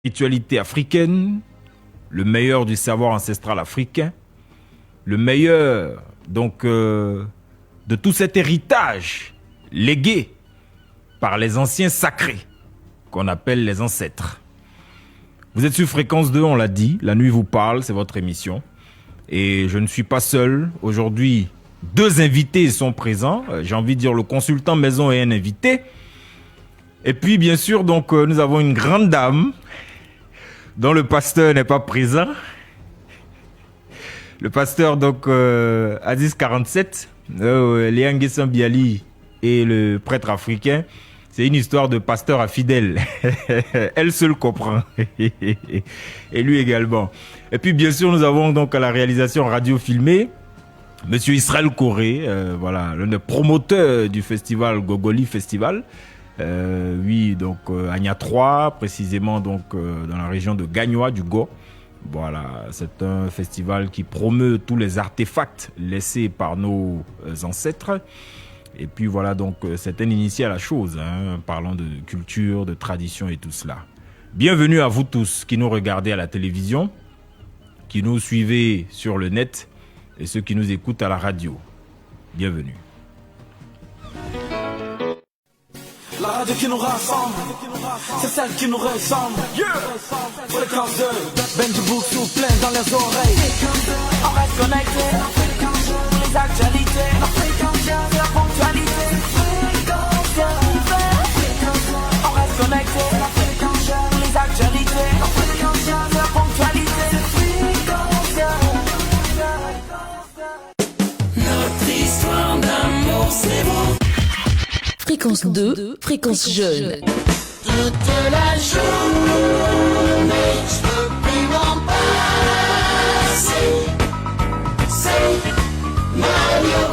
spiritualité africaine, le meilleur du savoir ancestral africain, le meilleur donc de tout cet héritage légué par les anciens sacrés qu'on appelle les ancêtres. Vous êtes sur Fréquence 2, on l'a dit, La Nuit vous parle, c'est votre émission. Et je ne suis pas seul. Aujourd'hui, deux invités sont présents. J'ai envie de dire le consultant maison et un invité. Et puis bien sûr, donc nous avons une grande dame dont le pasteur n'est pas présent. Le pasteur donc Aziz 47, Léang Guessan Biali et le prêtre africain. C'est une histoire de pasteur à fidèle. Elle seule comprend. Et lui également. Et puis bien sûr, nous avons donc à la réalisation radio filmée Monsieur Israël Coré, voilà, l'un des promoteurs du festival Gogoli Festival. Oui, donc à Nia 3, précisément donc dans la région de Gagnoa du Go. Voilà, c'est un festival qui promeut tous les artefacts laissés par nos ancêtres. Et puis voilà, donc c'est un initié à la chose, hein, parlant de culture, de tradition et tout cela. Bienvenue à vous tous qui nous regardez à la télévision, qui nous suivez sur le net et ceux qui nous écoutent à la radio. Bienvenue. La radio qui nous rassemble, c'est celle qui nous ressemble. Fréquence 2, Benji Bouksou plein dans les oreilles. On reste connecté, les actualités, la ponctualité. On reste connecté, les actualités, la ponctualité. Notre histoire d'amour, c'est beau. Fréquence 2, fréquence jeune. Toute la journée, je peux plus m'en passer. C'est Mario.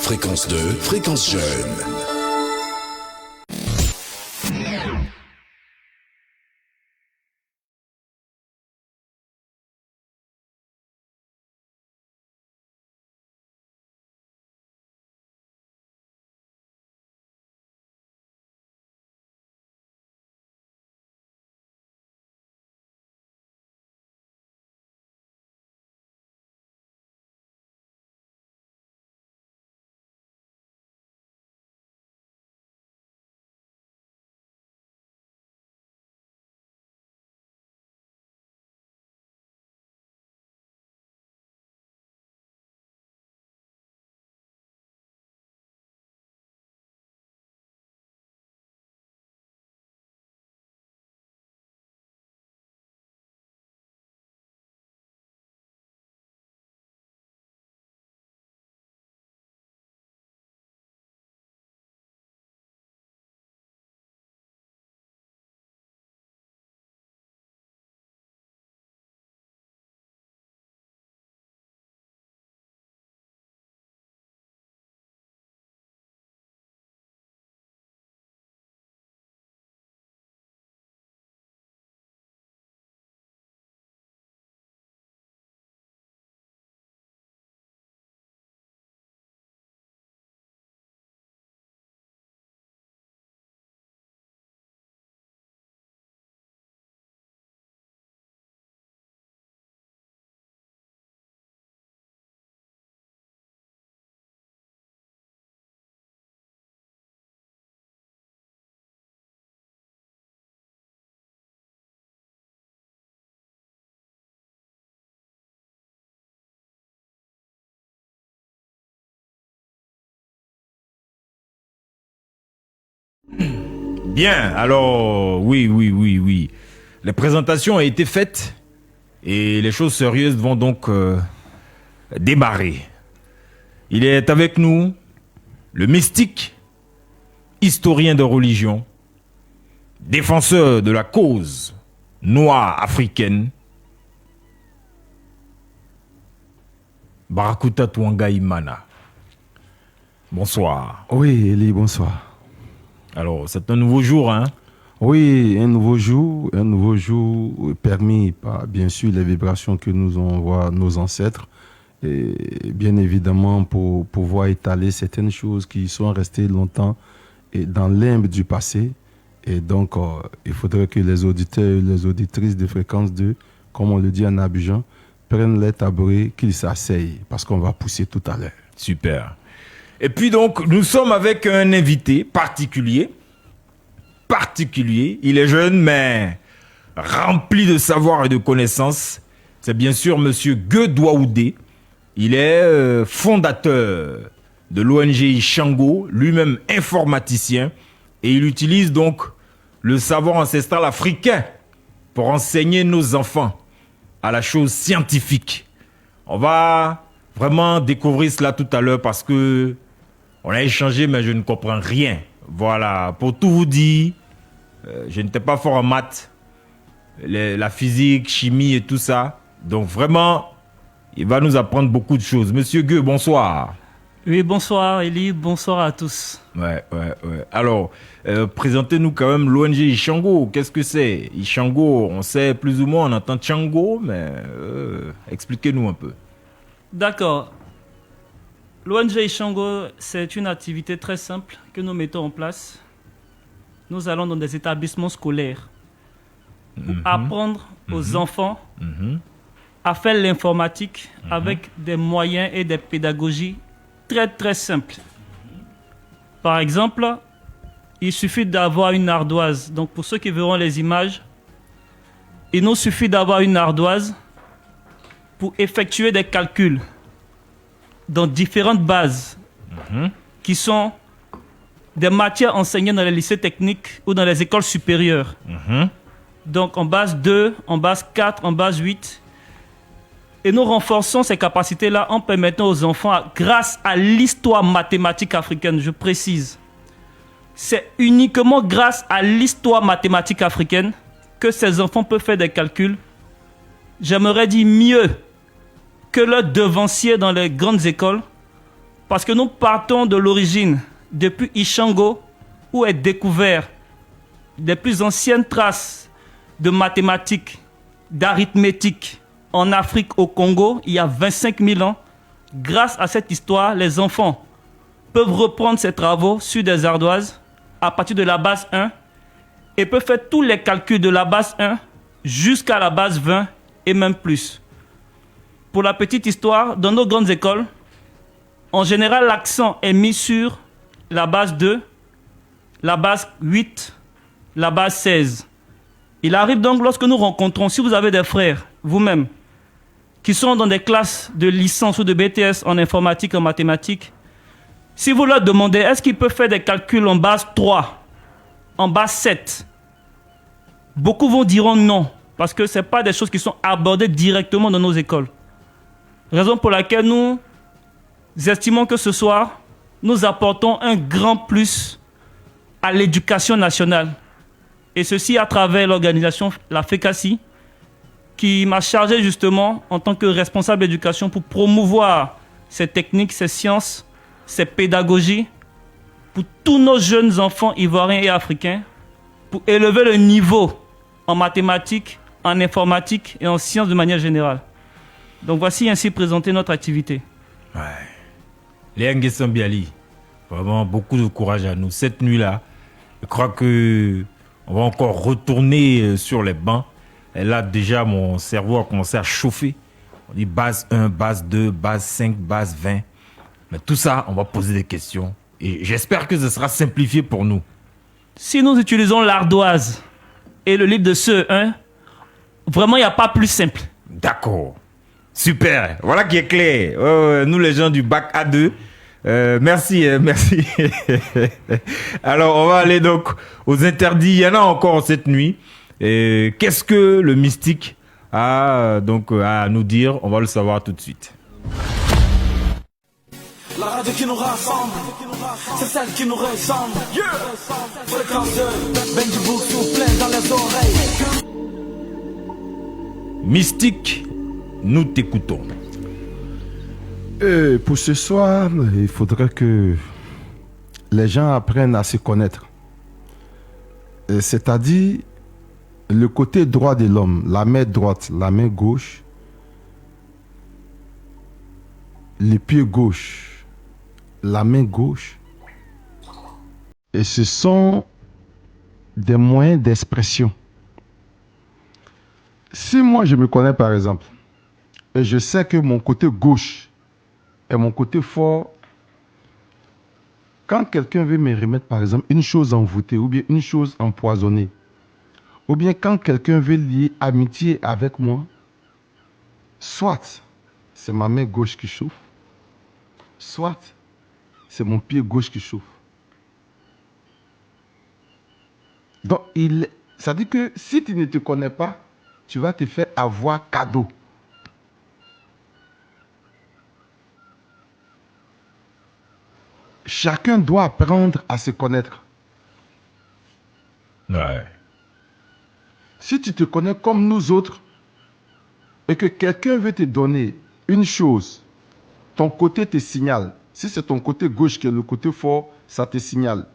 Fréquence 2, fréquence jeune. Bien, alors, oui. Les présentations ont été faites et les choses sérieuses vont donc démarrer. Il est avec nous le mystique, historien de religion, défenseur de la cause noire africaine, Barakuta Twanga Imana. Bonsoir. Oui, Eli, bonsoir. Alors, c'est un nouveau jour, hein? Oui, un nouveau jour permis par, bien sûr, les vibrations que nous envoient nos ancêtres. Et bien évidemment, pour pouvoir étaler certaines choses qui sont restées longtemps et dans l'limbe du passé Et donc, il faudrait que les auditeurs et les auditrices de Fréquence 2, comme on le dit en Abidjan, prennent les tabourets, qu'ils s'asseyent, parce qu'on va pousser tout à l'heure. Super. Et puis donc, nous sommes avec un invité particulier. Il est jeune, mais rempli de savoir et de connaissances. C'est bien sûr Monsieur Gueux Douaoudé. Il est fondateur de l'ONG Ishango, lui-même informaticien. Et il utilise donc le savoir ancestral africain pour enseigner nos enfants à la chose scientifique. On va vraiment découvrir cela tout à l'heure parce que on a échangé, mais je ne comprends rien. Voilà, pour tout vous dire, je n'étais pas fort en maths, la physique, chimie et tout ça. Donc vraiment, il va nous apprendre beaucoup de choses. Monsieur Gueux, bonsoir. Oui, bonsoir Elie, bonsoir à tous. Ouais. Alors, présentez-nous quand même l'ONG Ishango. Qu'est-ce que c'est? Ishango, on sait plus ou moins, on entend Tchango, mais expliquez-nous un peu. D'accord. L'ONG Ishango, c'est une activité très simple que nous mettons en place. Nous allons dans des établissements scolaires pour apprendre aux enfants à faire l'informatique avec des moyens et des pédagogies très très simples. Par exemple, il suffit d'avoir une ardoise. Donc pour ceux qui verront les images, il nous suffit d'avoir une ardoise pour effectuer des calculs dans différentes bases qui sont des matières enseignées dans les lycées techniques ou dans les écoles supérieures. Donc en base 2, en base 4, en base 8. Et nous renforçons ces capacités-là en permettant aux enfants, grâce à l'histoire mathématique africaine, je précise, c'est uniquement grâce à l'histoire mathématique africaine que ces enfants peuvent faire des calculs, j'aimerais dire mieux que leurs devanciers dans les grandes écoles, parce que nous partons de l'origine, depuis Ishango, où est découvert des plus anciennes traces de mathématiques, d'arithmétique, en Afrique, au Congo, il y a 25 000 ans. Grâce à cette histoire, les enfants peuvent reprendre ces travaux sur des ardoises à partir de la base 1 et peuvent faire tous les calculs de la base 1 jusqu'à la base 20 et même plus. Pour la petite histoire, dans nos grandes écoles, en général, l'accent est mis sur la base 2, la base 8, la base 16. Il arrive donc lorsque nous rencontrons, si vous avez des frères, vous-même, qui sont dans des classes de licence ou de BTS en informatique, en mathématiques, si vous leur demandez est-ce qu'ils peuvent faire des calculs en base 3, en base 7, beaucoup vont dire non, parce que ce n'est pas des choses qui sont abordées directement dans nos écoles. Raison pour laquelle nous estimons que ce soir, nous apportons un grand plus à l'éducation nationale. Et ceci à travers l'organisation, la FECACI, qui m'a chargé justement en tant que responsable d'éducation pour promouvoir ces techniques, ces sciences, ces pédagogies pour tous nos jeunes enfants ivoiriens et africains, pour élever le niveau en mathématiques, en informatique et en sciences de manière générale. Donc voici ainsi présenter notre activité. Ouais. Léa Nguessan Biali, vraiment beaucoup de courage à nous. Cette nuit-là, je crois que on va encore retourner sur les bancs. Et là, déjà, mon cerveau a commencé à chauffer. On dit base 1, base 2, base 5, base 20. Mais tout ça, on va poser des questions. Et j'espère que ce sera simplifié pour nous. Si nous utilisons l'ardoise et le livre de CE1, vraiment, il n'y a pas plus simple. D'accord. Super. Voilà qui est clair. Nous, les gens du bac A2, merci. Alors, on va aller donc aux interdits. Il y en a encore cette nuit. Qu'est-ce que le mystique a donc à nous dire? On va le savoir tout de suite. La radio qui nous rassemble, c'est celle qui nous ressemble. Fréquence 2, Benji Bouksou plein dans les oreilles. Mystique, nous t'écoutons. Pour ce soir, il faudrait que les gens apprennent à se connaître. C'est-à-dire le côté droit de l'homme, la main droite, la main gauche, le pied gauche, la main gauche. Et ce sont des moyens d'expression. Si moi je me connais par exemple, et je sais que mon côté gauche est mon côté fort, quand quelqu'un veut me remettre par exemple une chose envoûtée ou bien une chose empoisonnée, ou bien quand quelqu'un veut lier amitié avec moi, soit c'est ma main gauche qui chauffe, soit c'est mon pied gauche qui chauffe. Donc, ça dit que si tu ne te connais pas, tu vas te faire avoir cadeau. Chacun doit apprendre à se connaître. Ouais. Si tu te connais comme nous autres et que quelqu'un veut te donner une chose, ton côté te signale. Si c'est ton côté gauche qui est le côté fort, ça te signale.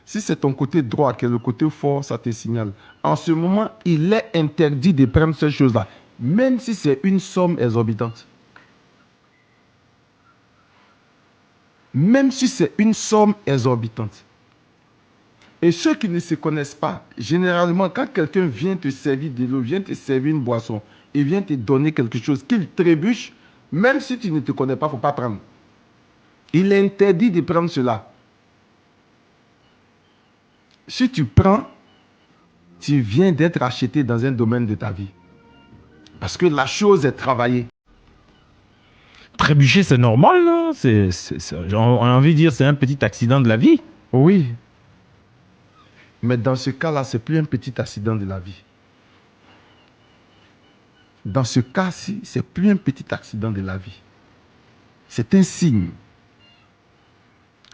Si c'est ton côté droit qui est le côté fort, ça te signale. En ce moment, il est interdit de prendre ces choses-là, même si c'est une somme exorbitante. Même si c'est une somme exorbitante. Et ceux qui ne se connaissent pas, généralement, quand quelqu'un vient te servir de l'eau, vient te servir une boisson, et vient te donner quelque chose, qu'il trébuche, même si tu ne te connais pas, il ne faut pas prendre. Il est interdit de prendre cela. Si tu prends, tu viens d'être acheté dans un domaine de ta vie. Parce que la chose est travaillée. Trébucher, c'est normal, là. On a envie de dire c'est un petit accident de la vie. Oui. Mais dans ce cas-là, ce n'est plus un petit accident de la vie. Dans ce cas-ci, ce n'est plus un petit accident de la vie. C'est un signe.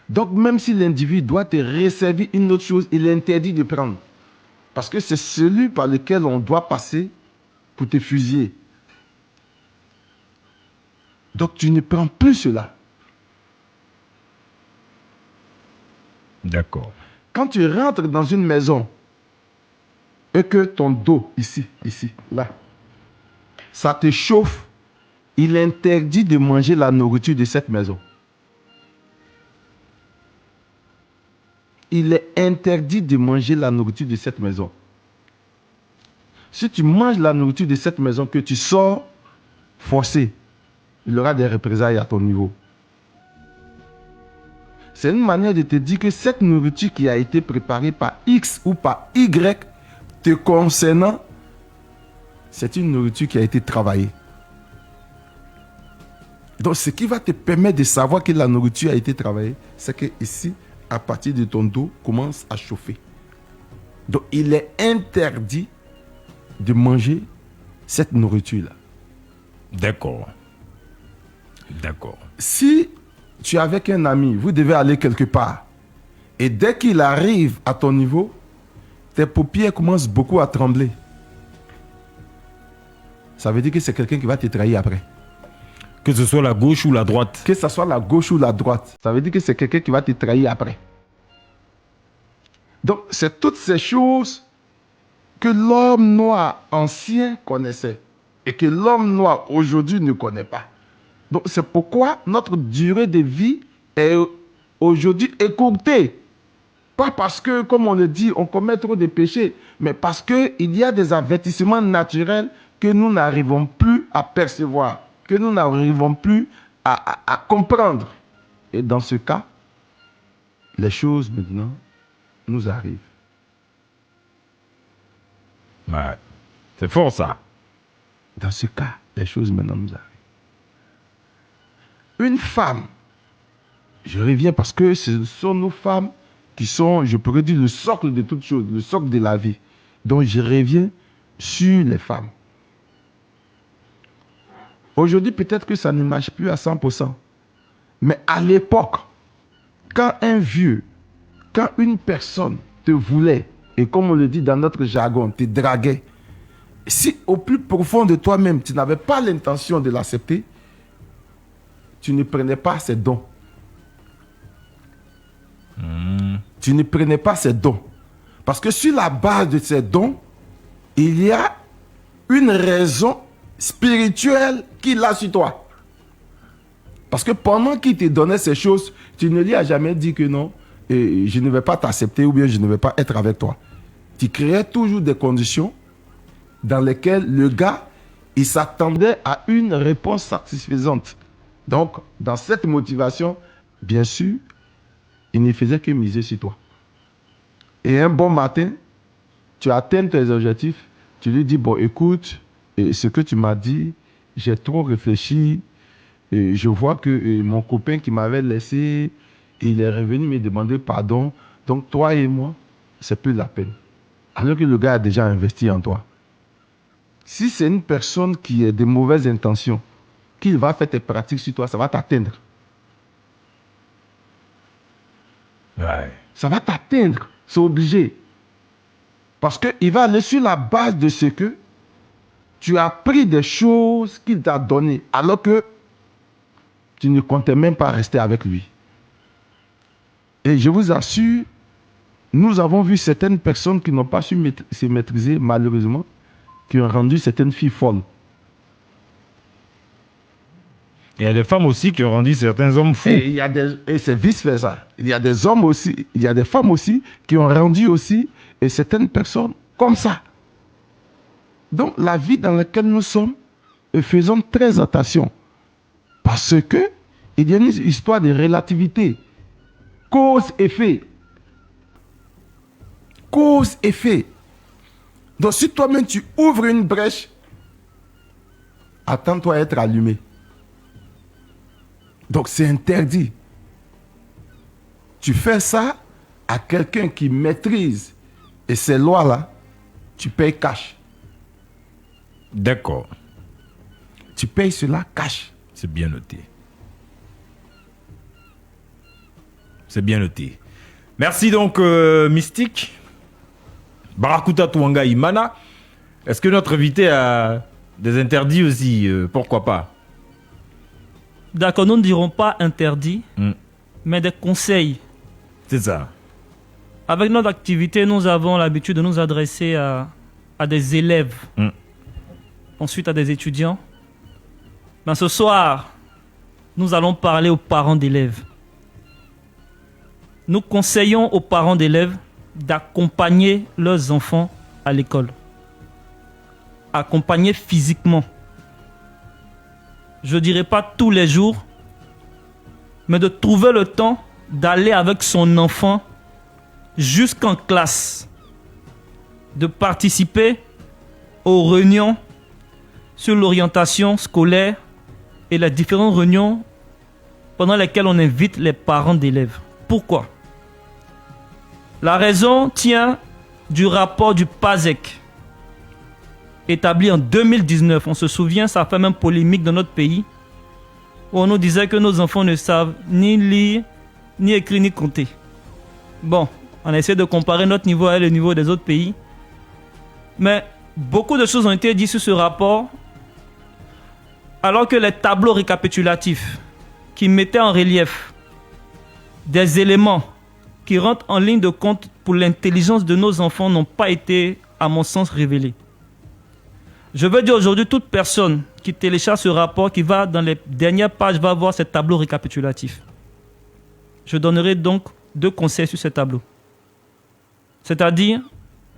Donc, même si l'individu doit te resservir une autre chose, il est interdit de prendre. Parce que c'est celui par lequel on doit passer pour te fusiller. Donc, tu ne prends plus cela. D'accord. Quand tu rentres dans une maison et que ton dos, ici, là, ça te chauffe, il est interdit de manger la nourriture de cette maison. Il est interdit de manger la nourriture de cette maison. Si tu manges la nourriture de cette maison, que tu sors forcé, il y aura des représailles à ton niveau. C'est une manière de te dire que cette nourriture qui a été préparée par X ou par Y te concernant, c'est une nourriture qui a été travaillée. Donc, ce qui va te permettre de savoir que la nourriture a été travaillée, c'est que ici, à partir de ton dos, commence à chauffer. Donc, il est interdit de manger cette nourriture-là. D'accord. D'accord. Si tu es avec un ami, vous devez aller quelque part, et dès qu'il arrive à ton niveau, tes paupières commencent beaucoup à trembler. Ça veut dire que c'est quelqu'un qui va te trahir après. Que ce soit la gauche ou la droite. Que ce soit la gauche ou la droite, ça veut dire que c'est quelqu'un qui va te trahir après. Donc, c'est toutes ces choses que l'homme noir ancien connaissait et que l'homme noir aujourd'hui ne connaît pas. Donc, c'est pourquoi notre durée de vie est aujourd'hui écourtée. Pas parce que, comme on le dit, on commet trop de péchés, mais parce qu'il y a des avertissements naturels que nous n'arrivons plus à percevoir, que nous n'arrivons plus à comprendre. Et dans ce cas, les choses maintenant nous arrivent. Ouais. C'est fort ça. Dans ce cas, les choses maintenant nous arrivent. Une femme, je reviens parce que ce sont nos femmes qui sont, je pourrais dire, le socle de toutes choses, le socle de la vie. Donc je reviens sur les femmes. Aujourd'hui, peut-être que ça ne marche plus à 100%. Mais à l'époque, quand un vieux, quand une personne te voulait, et comme on le dit dans notre jargon, te draguait, si au plus profond de toi-même, tu n'avais pas l'intention de l'accepter, tu ne prenais pas ses dons. Tu ne prenais pas ses dons. Parce que sur la base de ces dons, il y a une raison spirituelle qu'il a sur toi. Parce que pendant qu'il te donnait ces choses, tu ne lui as jamais dit que non, et je ne vais pas t'accepter ou bien je ne vais pas être avec toi. tu créais toujours des conditions dans lesquelles le gars, il s'attendait à une réponse satisfaisante. Donc, dans cette motivation, bien sûr, il ne faisait que miser sur toi. Et un bon matin, tu atteins tes objectifs, tu lui dis, bon, écoute, ce que tu m'as dit, j'ai trop réfléchi, et je vois que mon copain qui m'avait laissé, il est revenu me demander pardon, donc toi et moi, c'est plus la peine. Alors que le gars a déjà investi en toi. Si c'est une personne qui a de mauvaises intentions, qu'il va faire tes pratiques sur toi, ça va t'atteindre. Ouais. Ça va t'atteindre, c'est obligé. Parce qu'il va aller sur la base de ce que tu as pris des choses qu'il t'a données, alors que tu ne comptais même pas rester avec lui. Et je vous assure, nous avons vu certaines personnes qui n'ont pas su se maîtriser, malheureusement, qui ont rendu certaines filles folles. Il y a des femmes aussi qui ont rendu certains hommes fous. Et c'est vice-versa. Il y a des hommes aussi, il y a des femmes aussi qui ont rendu aussi et certaines personnes comme ça. Donc la vie dans laquelle nous sommes, faisons très attention. Parce que il y a une histoire de relativité. Cause-effet. Cause-effet. Donc si toi-même tu ouvres une brèche, attends-toi à être allumé. Donc c'est interdit. Tu fais ça à quelqu'un qui maîtrise et ces lois-là, tu payes cash. D'accord. Tu payes cela cash. C'est bien noté. C'est bien noté. Merci donc, Mystique. Barakuta Touanga Imana. Est-ce que notre invité a des interdits aussi pourquoi pas? D'accord, nous ne dirons pas interdit, mais des conseils. C'est ça. Avec notre activité, nous avons l'habitude de nous adresser à des élèves, ensuite à des étudiants. Mais ce soir, nous allons parler aux parents d'élèves. Nous conseillons aux parents d'élèves d'accompagner leurs enfants à l'école. Accompagner physiquement. Je ne dirais pas tous les jours, mais de trouver le temps d'aller avec son enfant jusqu'en classe, de participer aux réunions sur l'orientation scolaire et les différentes réunions pendant lesquelles on invite les parents d'élèves. Pourquoi? La raison tient du rapport du PASEC, établi en 2019. On se souvient, ça a fait même polémique dans notre pays, où on nous disait que nos enfants ne savent ni lire, ni écrire, ni compter. Bon, on essaie de comparer notre niveau avec le niveau des autres pays. Mais beaucoup de choses ont été dites sur ce rapport, alors que les tableaux récapitulatifs qui mettaient en relief des éléments qui rentrent en ligne de compte pour l'intelligence de nos enfants n'ont pas été, à mon sens, révélés. Je veux dire aujourd'hui, toute personne qui télécharge ce rapport, qui va dans les dernières pages, va voir ces tableaux récapitulatifs. Je donnerai donc 2 conseils sur ces tableaux. C'est-à-dire,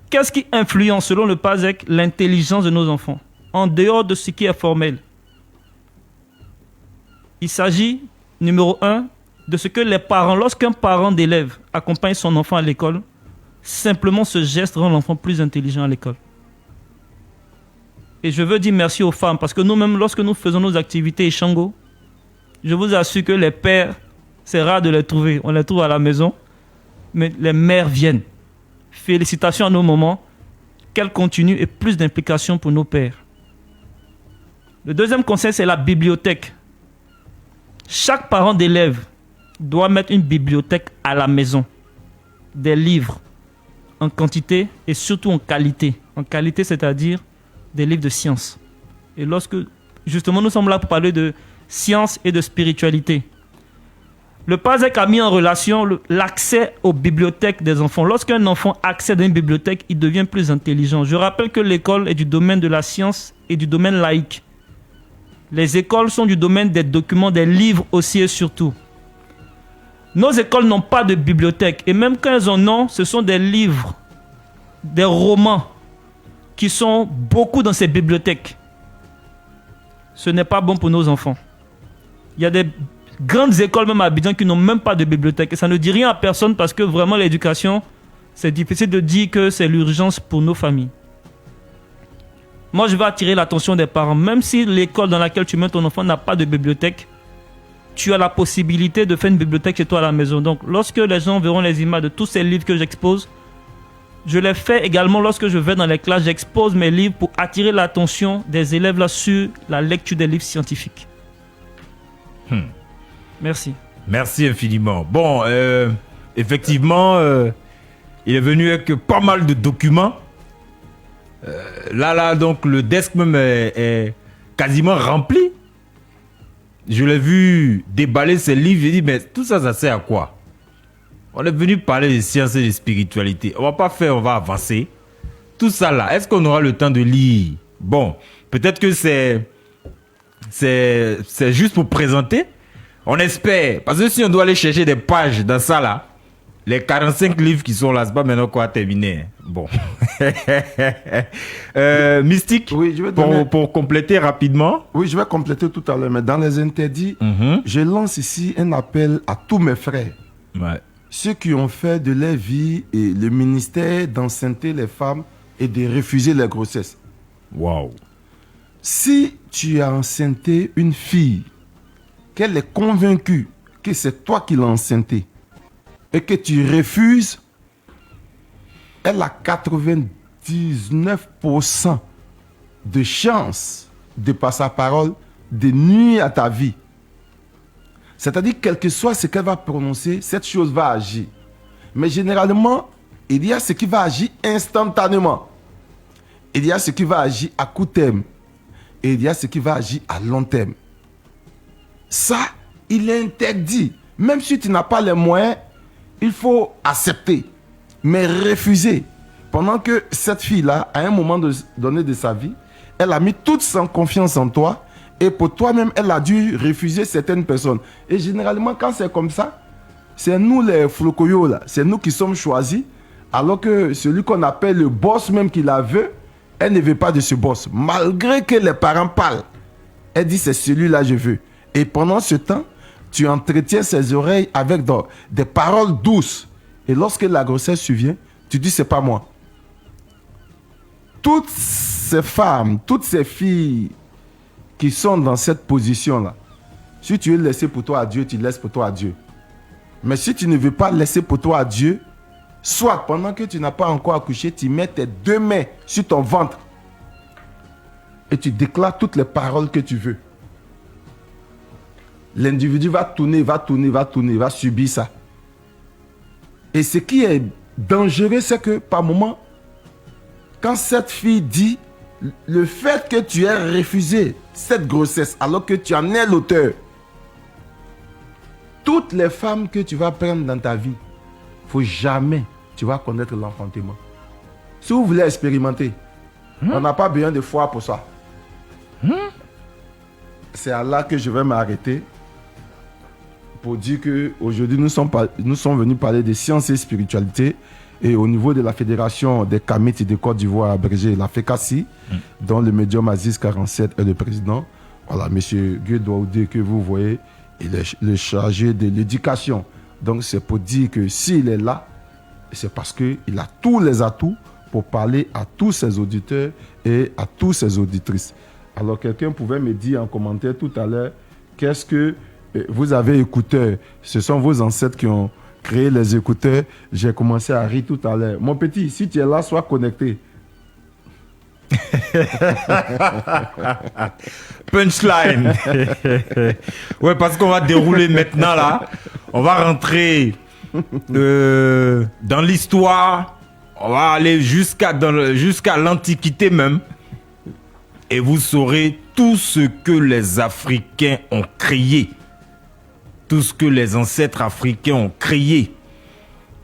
qu'est-ce qui influence, selon le PASEC, l'intelligence de nos enfants, en dehors de ce qui est formel? Il s'agit, numéro 1, de ce que les parents, lorsqu'un parent d'élève accompagne son enfant à l'école, simplement ce geste rend l'enfant plus intelligent à l'école. Et je veux dire merci aux femmes, parce que nous-mêmes, lorsque nous faisons nos activités Shango, je vous assure que les pères, c'est rare de les trouver. On les trouve à la maison, mais les mères viennent. Félicitations à nos mamans. Qu'elles continuent et plus d'implication pour nos pères. Le deuxième conseil, c'est la bibliothèque. Chaque parent d'élève doit mettre une bibliothèque à la maison. Des livres en quantité et surtout en qualité. En qualité, c'est-à-dire des livres de sciences. Et lorsque, justement, nous sommes là pour parler de science et de spiritualité. Le PASEC a mis en relation l'accès aux bibliothèques des enfants. Lorsqu'un enfant accède à une bibliothèque, il devient plus intelligent. Je rappelle que l'école est du domaine de la science et du domaine laïque. Les écoles sont du domaine des documents, des livres aussi et surtout. Nos écoles n'ont pas de bibliothèque. Et même quand elles en ont, ce sont des livres des romans qui sont beaucoup dans ces bibliothèques. Ce n'est pas bon pour nos enfants. Il y a des grandes écoles même à Abidjan qui n'ont même pas de bibliothèque. Et ça ne dit rien à personne parce que vraiment l'éducation, c'est difficile de dire que c'est l'urgence pour nos familles. Moi, je veux attirer l'attention des parents. Même si l'école dans laquelle tu mets ton enfant n'a pas de bibliothèque, tu as la possibilité de faire une bibliothèque chez toi à la maison. Donc, lorsque les gens verront les images de tous ces livres que j'expose, je les fais également lorsque je vais dans les classes, j'expose mes livres pour attirer l'attention des élèves là sur la lecture des livres scientifiques. Merci. Merci infiniment. Bon, effectivement, il est venu avec pas mal de documents. Là, donc le desk même est quasiment rempli. Je l'ai vu déballer ses livres. J'ai dit, mais tout ça, ça sert à quoi? On est venu parler de sciences et de spiritualité. On va pas faire, on va avancer. Tout ça là, est-ce qu'on aura le temps de lire? Bon, peut-être que c'est juste pour présenter. On espère. Parce que si on doit aller chercher des pages dans ça là, les 45 livres qui sont là, c'est pas maintenant qu'on va terminer. Bon. Mystique, Oui, je vais pour compléter rapidement. Oui, je vais compléter tout à l'heure, mais dans les interdits, je lance ici un appel à tous mes frères. Ouais. Ceux qui ont fait de leur vie et le ministère d'enceinte les femmes et de refuser les grossesses. Waouh. Si tu as enceinté une fille, qu'elle est convaincue que c'est toi qui l'as enceintée et que tu refuses, elle a 99% de chance de par sa parole de nuire à ta vie. C'est-à-dire, quel que soit ce qu'elle va prononcer, cette chose va agir. Mais généralement, il y a ce qui va agir instantanément. Il y a ce qui va agir à court terme. Et il y a ce qui va agir à long terme. Ça, il est interdit. Même si tu n'as pas les moyens, il faut accepter. Mais refuser. Pendant que cette fille-là, à un moment donné de sa vie, elle a mis toute son confiance en toi. Et pour toi-même, elle a dû refuser certaines personnes. Et généralement, quand c'est comme ça, c'est nous les flocoyos là, c'est nous qui sommes choisis. Alors que celui qu'on appelle le boss même qui la veut, elle ne veut pas de ce boss. Malgré que les parents parlent, elle dit c'est celui-là je veux. Et pendant ce temps, tu entretiens ses oreilles avec des paroles douces. Et lorsque la grossesse survient, tu dis c'est pas moi. Toutes ces femmes, toutes ces filles qui sont dans cette position-là, si tu veux laisser pour toi à Dieu, tu laisses pour toi à Dieu. Mais si tu ne veux pas laisser pour toi à Dieu, soit pendant que tu n'as pas encore accouché, tu mets tes deux mains sur ton ventre et tu déclares toutes les paroles que tu veux. L'individu va tourner, va subir ça. Et ce qui est dangereux, c'est que par moment, quand cette fille dit le fait que tu aies refusé cette grossesse alors que tu en es l'auteur, toutes les femmes que tu vas prendre dans ta vie, il ne faut jamais tu vas connaître l'enfantement. Si vous voulez expérimenter, on n'a pas besoin de foi pour ça. C'est à là que je vais m'arrêter pour dire qu'aujourd'hui nous sommes venus parler de sciences et spiritualité. Et au niveau de la Fédération des Kamites de Côte d'Ivoire abrégée, la FECACI, dont le médium Aziz 47 est le président. Voilà, M. Guy Douaoudé que vous voyez, il est le chargé de l'éducation. Donc c'est pour dire que s'il est là, c'est parce qu'il a tous les atouts pour parler à tous ses auditeurs et à tous ses auditrices. Alors quelqu'un pouvait me dire en commentaire tout à l'heure, qu'est-ce que vous avez écouteurs? Ce sont vos ancêtres qui ont créé les écouteurs. J'ai commencé à rire tout à l'heure. Mon petit, si tu es là, sois connecté. Punchline. Ouais, parce qu'on va dérouler maintenant là. On va rentrer dans l'histoire. On va aller jusqu'à l'Antiquité même. Et vous saurez tout ce que les Africains ont créé. Tout ce que les ancêtres africains ont créé.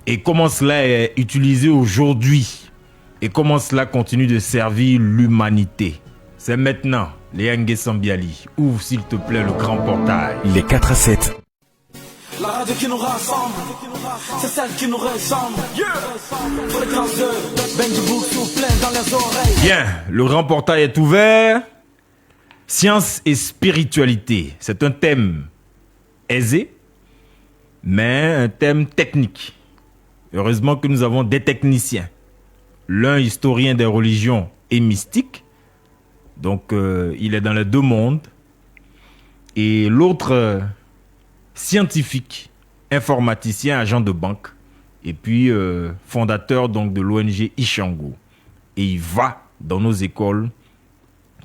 Et comment cela est utilisé aujourd'hui. Et comment cela continue de servir l'humanité. C'est maintenant. Léa Nguessan Bialy, ouvre s'il te plaît le grand portail. Les 4 à 7. La radio qui nous rassemble, c'est celle qui nous ressemble. Fréquence 2, Benji Bouksou plein dans les oreilles. Bien, le grand portail est ouvert. Science et spiritualité, c'est un thème aisé, mais un thème technique. Heureusement que nous avons des techniciens. L'un historien des religions et mystique, donc il est dans les deux mondes, et l'autre scientifique, informaticien, agent de banque, et puis fondateur donc de l'ONG Ishango. Et il va dans nos écoles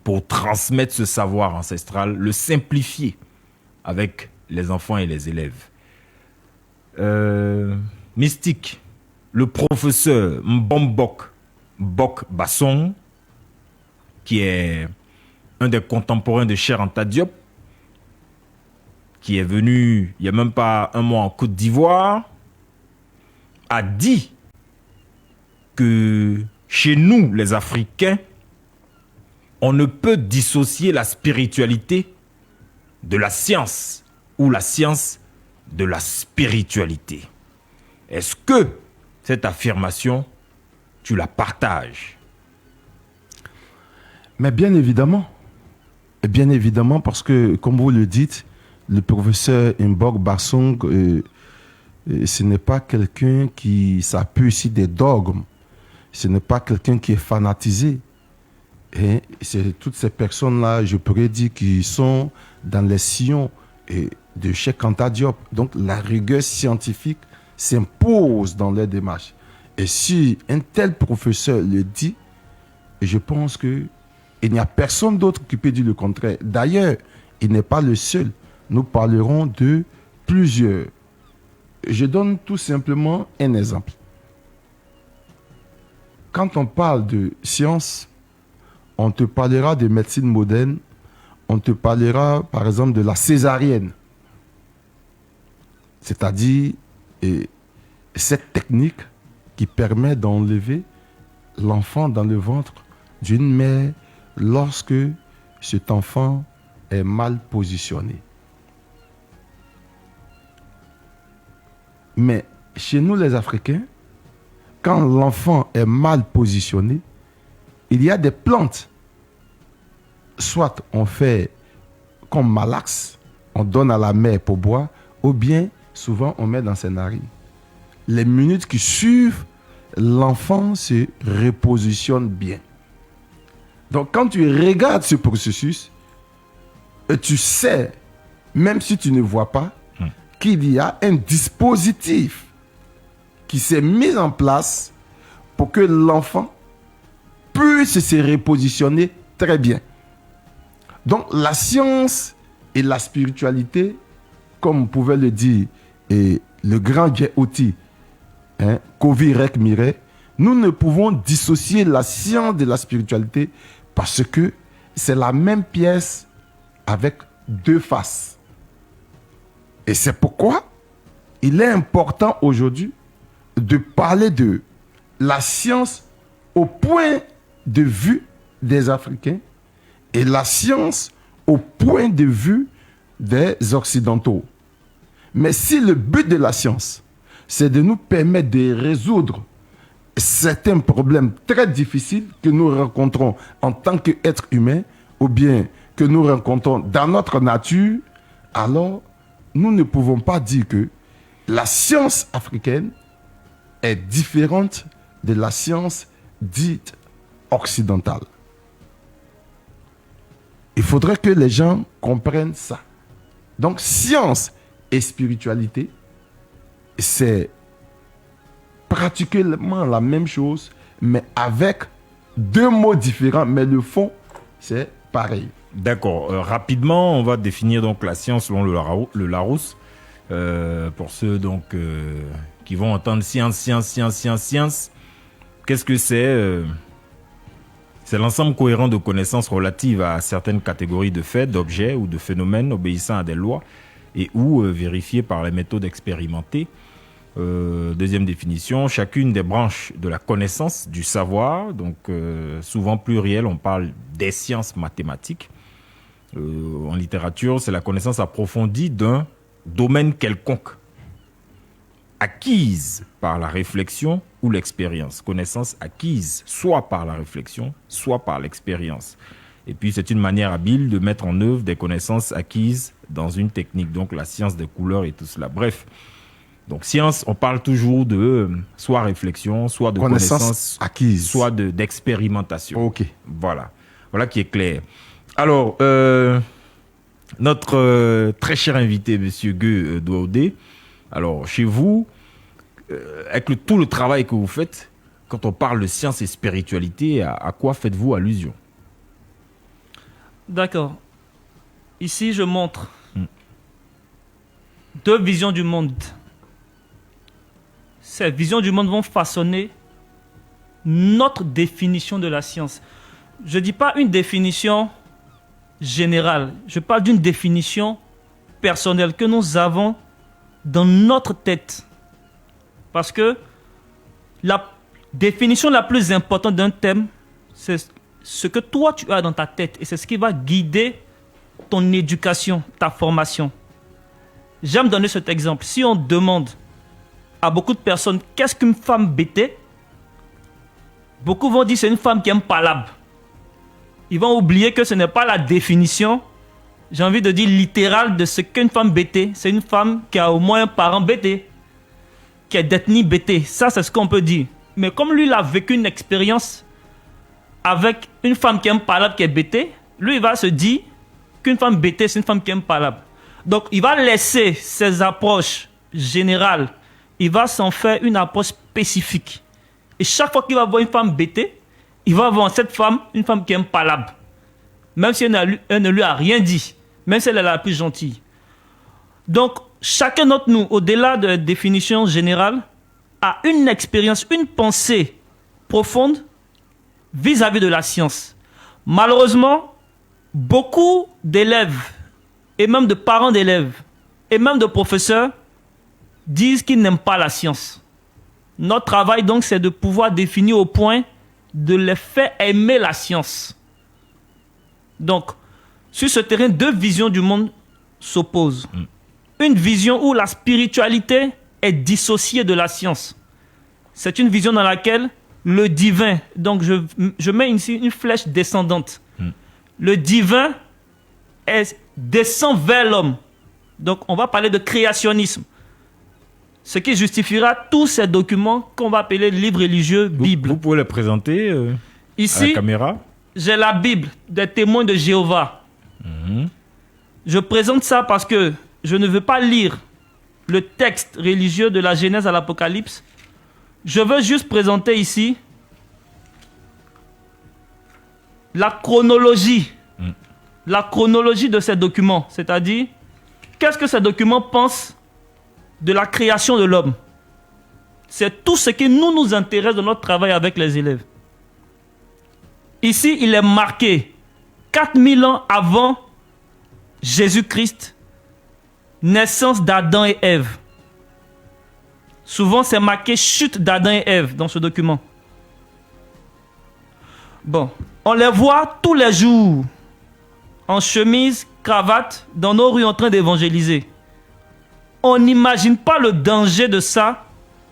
pour transmettre ce savoir ancestral, le simplifier avec les enfants et les élèves. Mystique, le professeur Mbombok Bok Bassong, qui est un des contemporains de Cheikh Anta Diop, qui est venu il n'y a même pas un mois en Côte d'Ivoire, a dit que chez nous, les Africains, on ne peut dissocier la spiritualité de la science ou la science de la spiritualité. Est-ce que cette affirmation, tu la partages? Mais bien évidemment, parce que, comme vous le dites, le professeur Mbok Bassong, ce n'est pas quelqu'un qui s'appuie sur des dogmes, ce n'est pas quelqu'un qui est fanatisé. Et c'est toutes ces personnes-là, je pourrais dire, qui sont dans les sillons de Cheikh Anta Diop. Donc la rigueur scientifique s'impose dans les démarches. Et si un tel professeur le dit, je pense qu'il n'y a personne d'autre qui peut dire le contraire. D'ailleurs, il n'est pas le seul. Nous parlerons de plusieurs. Je donne tout simplement un exemple. Quand on parle de science, on te parlera de médecine moderne, on te parlera par exemple de la césarienne. C'est-à-dire cette technique qui permet d'enlever l'enfant dans le ventre d'une mère lorsque cet enfant est mal positionné. Mais chez nous les Africains, quand l'enfant est mal positionné, il y a des plantes. Soit on fait comme Malax, on donne à la mère pour boire, ou bien souvent on met dans ses narines. Les minutes qui suivent, l'enfant se repositionne bien. Donc quand tu regardes ce processus, tu sais, même si tu ne vois pas, qu'il y a un dispositif qui s'est mis en place pour que l'enfant puisse se repositionner très bien. Donc la science et la spiritualité, comme pouvait le dire le grand Djehouti, Kovi Rek Mire, nous ne pouvons dissocier la science de la spiritualité parce que c'est la même pièce avec deux faces. Et c'est pourquoi il est important aujourd'hui de parler de la science au point de vue des Africains et la science au point de vue des Occidentaux. Mais si le but de la science, c'est de nous permettre de résoudre certains problèmes très difficiles que nous rencontrons en tant qu'êtres humains ou bien que nous rencontrons dans notre nature, alors nous ne pouvons pas dire que la science africaine est différente de la science dite occidentale. Il faudrait que les gens comprennent ça. Donc, science et spiritualité, c'est pratiquement la même chose, mais avec deux mots différents, mais le fond, c'est pareil. D'accord. Rapidement, on va définir donc la science selon le Larousse. Pour ceux donc qui vont entendre science. Qu'est-ce que c'est? C'est l'ensemble cohérent de connaissances relatives à certaines catégories de faits, d'objets ou de phénomènes obéissant à des lois et ou vérifiés par les méthodes expérimentées. Deuxième définition, chacune des branches de la connaissance, du savoir, donc souvent pluriel, on parle des sciences mathématiques. En littérature, c'est la connaissance approfondie d'un domaine quelconque. acquise par la réflexion ou l'expérience. Connaissance acquise soit par la réflexion, soit par l'expérience. Et puis, c'est une manière habile de mettre en œuvre des connaissances acquises dans une technique. Donc, la science des couleurs et tout cela. Bref. Donc, science, on parle toujours de soit réflexion, soit de connaissance acquise, soit d'expérimentation. Ok. Voilà. Voilà qui est clair. Alors, notre très cher invité, M. Gueux Douaudé, alors, chez vous, avec tout le travail que vous faites, quand on parle de science et spiritualité, à quoi faites-vous allusion? D'accord. Ici, je montre deux visions du monde. Ces visions du monde vont façonner notre définition de la science. Je ne dis pas une définition générale. Je parle d'une définition personnelle que nous avons dans notre tête. Parce que la définition la plus importante d'un thème, c'est ce que toi tu as dans ta tête. Et c'est ce qui va guider ton éducation, ta formation. J'aime donner cet exemple. Si on demande à beaucoup de personnes qu'est-ce qu'une femme bêtée, beaucoup vont dire c'est une femme qui aime palabre. Ils vont oublier que ce n'est pas la définition, j'ai envie de dire littérale, de ce qu'une femme bêtée. C'est une femme qui a au moins un parent bêté, qui est d'ethnie bêtée. Ça, c'est ce qu'on peut dire. Mais comme lui, il a vécu une expérience avec une femme qui aime palabre, qui est bêtée, lui, il va se dire qu'une femme bêtée, c'est une femme qui aime palabre. Donc, il va laisser ses approches générales. Il va s'en faire une approche spécifique. Et chaque fois qu'il va voir une femme bêtée, il va voir cette femme, une femme qui aime palabre. Même si elle ne lui a rien dit. Même si elle est la plus gentille. Donc, chacun d'entre nous, au-delà de la définition générale, a une expérience, une pensée profonde vis-à-vis de la science. Malheureusement, beaucoup d'élèves, et même de parents d'élèves, et même de professeurs, disent qu'ils n'aiment pas la science. Notre travail, donc, c'est de pouvoir définir au point de les faire aimer la science. Donc, sur ce terrain, deux visions du monde s'opposent. Une vision où la spiritualité est dissociée de la science. C'est une vision dans laquelle le divin, donc je mets ici une flèche descendante. Le divin descend vers l'homme. Donc, on va parler de créationnisme. Ce qui justifiera tous ces documents qu'on va appeler livres religieux, Bible. Vous pouvez les présenter ici, à la caméra. J'ai la Bible des témoins de Jéhovah. Je présente ça parce que je ne veux pas lire le texte religieux de la Genèse à l'Apocalypse. Je veux juste présenter ici la chronologie. La chronologie de ces documents. C'est-à-dire, qu'est-ce que ces documents pensent de la création de l'homme. C'est tout ce qui nous intéresse dans notre travail avec les élèves. Ici, il est marqué 4000 ans avant Jésus-Christ, naissance d'Adam et Ève. Souvent, c'est marqué chute d'Adam et Ève dans ce document. Bon, on les voit tous les jours, en chemise, cravate, dans nos rues en train d'évangéliser. On n'imagine pas le danger de ça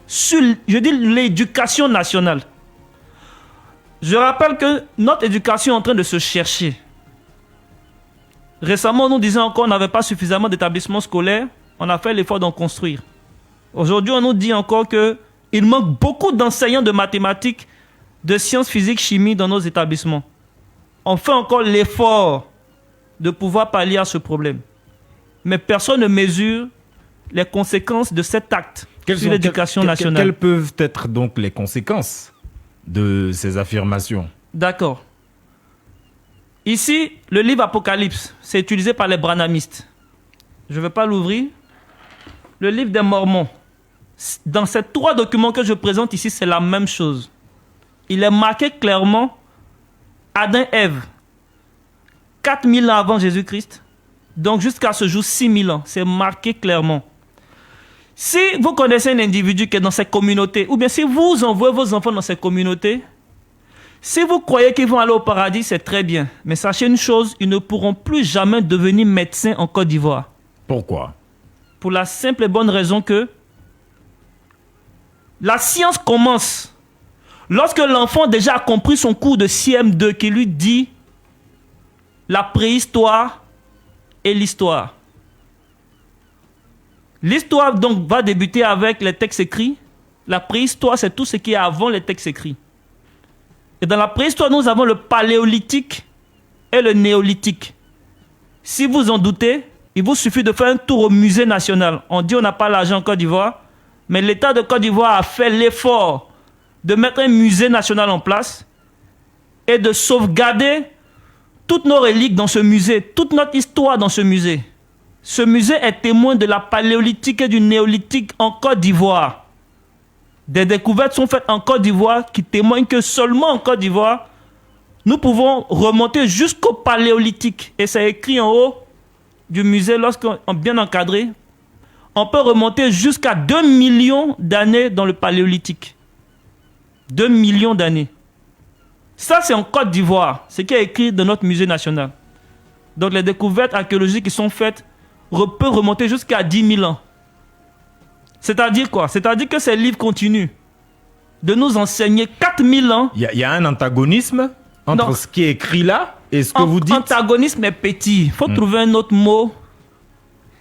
sur, je dis, l'éducation nationale. Je rappelle que notre éducation est en train de se chercher. Récemment, on nous disait encore qu'on n'avait pas suffisamment d'établissements scolaires. On a fait l'effort d'en construire. Aujourd'hui, on nous dit encore qu'il manque beaucoup d'enseignants de mathématiques, de sciences physiques, chimie dans nos établissements. On fait encore l'effort de pouvoir pallier à ce problème. Mais personne ne mesure les conséquences de cet acte sur l'éducation nationale. Quelles peuvent être donc les conséquences de ces affirmations? D'accord. Ici, le livre Apocalypse, c'est utilisé par les branhamistes. Je ne vais pas l'ouvrir. Le livre des Mormons. Dans ces 3 documents que je présente ici, c'est la même chose. Il est marqué clairement Adam et Ève. 4000 ans avant Jésus-Christ. Donc jusqu'à ce jour, 6000 ans. C'est marqué clairement. Si vous connaissez un individu qui est dans cette communauté, ou bien si vous envoyez vos enfants dans cette communauté, si vous croyez qu'ils vont aller au paradis, c'est très bien. Mais sachez une chose, ils ne pourront plus jamais devenir médecins en Côte d'Ivoire. Pourquoi? Pour la simple et bonne raison que La science commence lorsque l'enfant déjà a compris son cours de CM2 qui lui dit la préhistoire et l'histoire. L'histoire donc va débuter avec les textes écrits. La préhistoire, c'est tout ce qui est avant les textes écrits. Et dans la préhistoire, nous avons le paléolithique et le néolithique. Si vous en doutez, il vous suffit de faire un tour au musée national. On dit on n'a pas l'argent en Côte d'Ivoire, mais l'État de Côte d'Ivoire a fait l'effort de mettre un musée national en place et de sauvegarder toutes nos reliques dans ce musée, toute notre histoire dans ce musée. Ce musée est témoin de la paléolithique et du néolithique en Côte d'Ivoire. Des découvertes sont faites en Côte d'Ivoire qui témoignent que seulement en Côte d'Ivoire, nous pouvons remonter jusqu'au paléolithique. Et c'est écrit en haut du musée, lorsqu'on est bien encadré, on peut remonter jusqu'à 2 millions d'années dans le paléolithique. 2 millions d'années. Ça, c'est en Côte d'Ivoire, ce qui est écrit dans notre musée national. Donc les découvertes archéologiques qui sont faites peuvent remonter jusqu'à 10 000 ans. C'est-à-dire quoi? C'est-à-dire que ces livres continuent de nous enseigner 4000 ans. Il y a un antagonisme entre ce qui est écrit là et ce que vous dites. Antagonisme est petit. Il faut trouver un autre mot.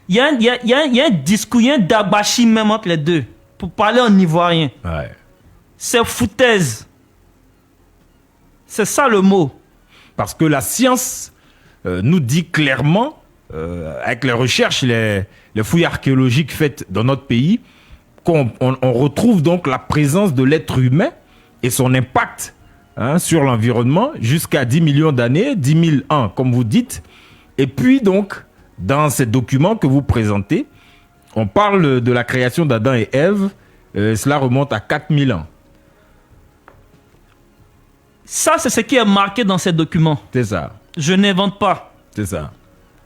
Il y a un discours, il y a un dabashi même entre les deux. Pour parler en ivoirien. Ouais. C'est foutaise. C'est ça le mot. Parce que la science nous dit clairement, avec les recherches, les fouilles archéologiques faites dans notre pays, qu'on retrouve donc la présence de l'être humain et son impact sur l'environnement jusqu'à 10 millions d'années, 10 000 ans, comme vous dites. Et puis donc, dans ces documents que vous présentez, on parle de la création d'Adam et Ève. Cela remonte à 4000 ans. Ça, c'est ce qui est marqué dans ces documents. C'est ça. Je n'invente pas. C'est ça.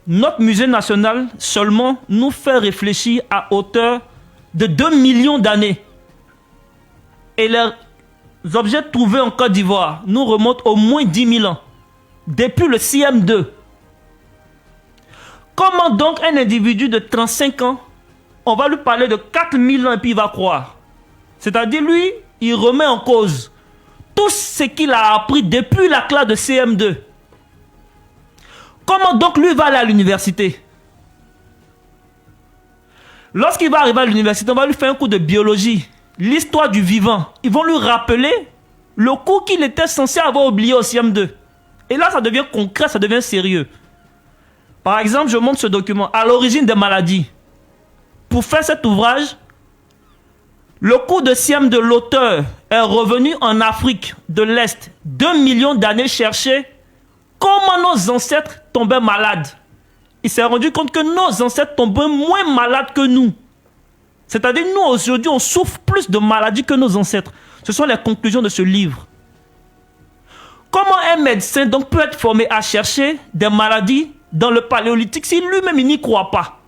Notre musée national seulement nous fait réfléchir à hauteur de 2 millions d'années. Et les objets trouvés en Côte d'Ivoire nous remontent au moins 10 000 ans. Depuis le CM2. Comment donc un individu de 35 ans, on va lui parler de 4000 ans et puis il va croire? C'est-à-dire lui, il remet en cause tout ce qu'il a appris depuis la classe de CM2. Comment donc lui va aller à l'université? Lorsqu'il va arriver à l'université, on va lui faire un cours de biologie, l'histoire du vivant. Ils vont lui rappeler le cours qu'il était censé avoir oublié au CM2. Et là, ça devient concret, ça devient sérieux. Par exemple, je montre ce document, à l'origine des maladies. Pour faire cet ouvrage, le cours de CM de l'auteur est revenu en Afrique de l'Est 2 millions d'années chercher comment nos ancêtres tombaient malades. Il s'est rendu compte que nos ancêtres tombaient moins malades que nous. C'est-à-dire nous aujourd'hui on souffre plus de maladies que nos ancêtres. Ce sont les conclusions de ce livre. Comment un médecin donc peut être formé à chercher des maladies dans le paléolithique si lui-même il n'y croit pas?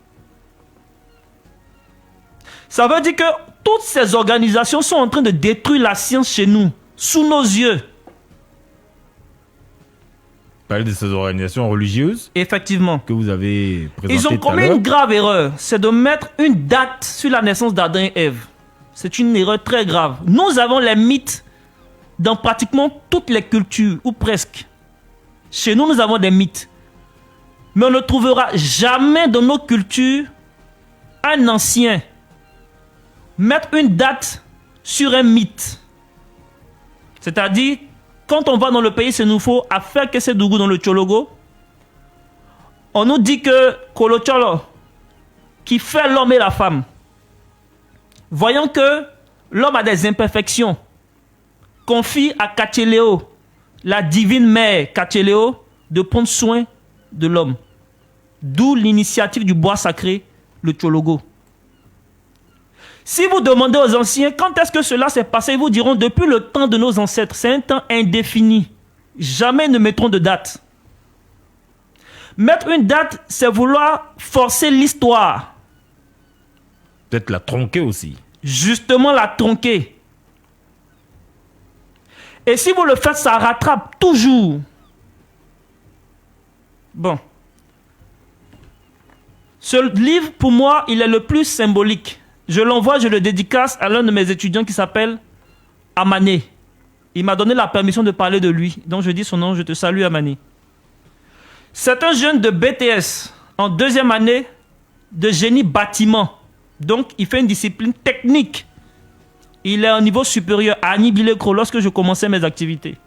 Ça veut dire que toutes ces organisations sont en train de détruire la science chez nous, sous nos yeux. Parler de ces organisations religieuses. Effectivement. Que vous avez présentées. Ils ont commis une grave erreur, c'est de mettre une date sur la naissance d'Adam et Ève. C'est une erreur très grave. Nous avons les mythes dans pratiquement toutes les cultures, ou presque. Chez nous, nous avons des mythes. Mais on ne trouvera jamais dans nos cultures un ancien mettre une date sur un mythe. C'est-à-dire, quand on va dans le pays Sénoufo à faire Kessédougou dans le Tchologo, on nous dit que Kolo Tcholo, qui fait l'homme et la femme, voyant que l'homme a des imperfections, confie à Kacheleo, la divine mère Kacheleo, de prendre soin de l'homme. D'où l'initiative du bois sacré, le Tchologo. Si vous demandez aux anciens quand est-ce que cela s'est passé, ils vous diront depuis le temps de nos ancêtres. C'est un temps indéfini. Jamais ne mettront de date. Mettre une date, c'est vouloir forcer l'histoire. Peut-être la tronquer aussi. Justement la tronquer. Et si vous le faites, ça rattrape toujours. Bon. Ce livre, pour moi, il est le plus symbolique. Je l'envoie, je le dédicace à l'un de mes étudiants qui s'appelle Amané. Il m'a donné la permission de parler de lui. Donc je dis son nom, je te salue Amané. C'est un jeune de BTS en 2e année de génie bâtiment. Donc il fait une discipline technique. Il est au niveau supérieur à Annie Bilekro lorsque je commençais mes activités.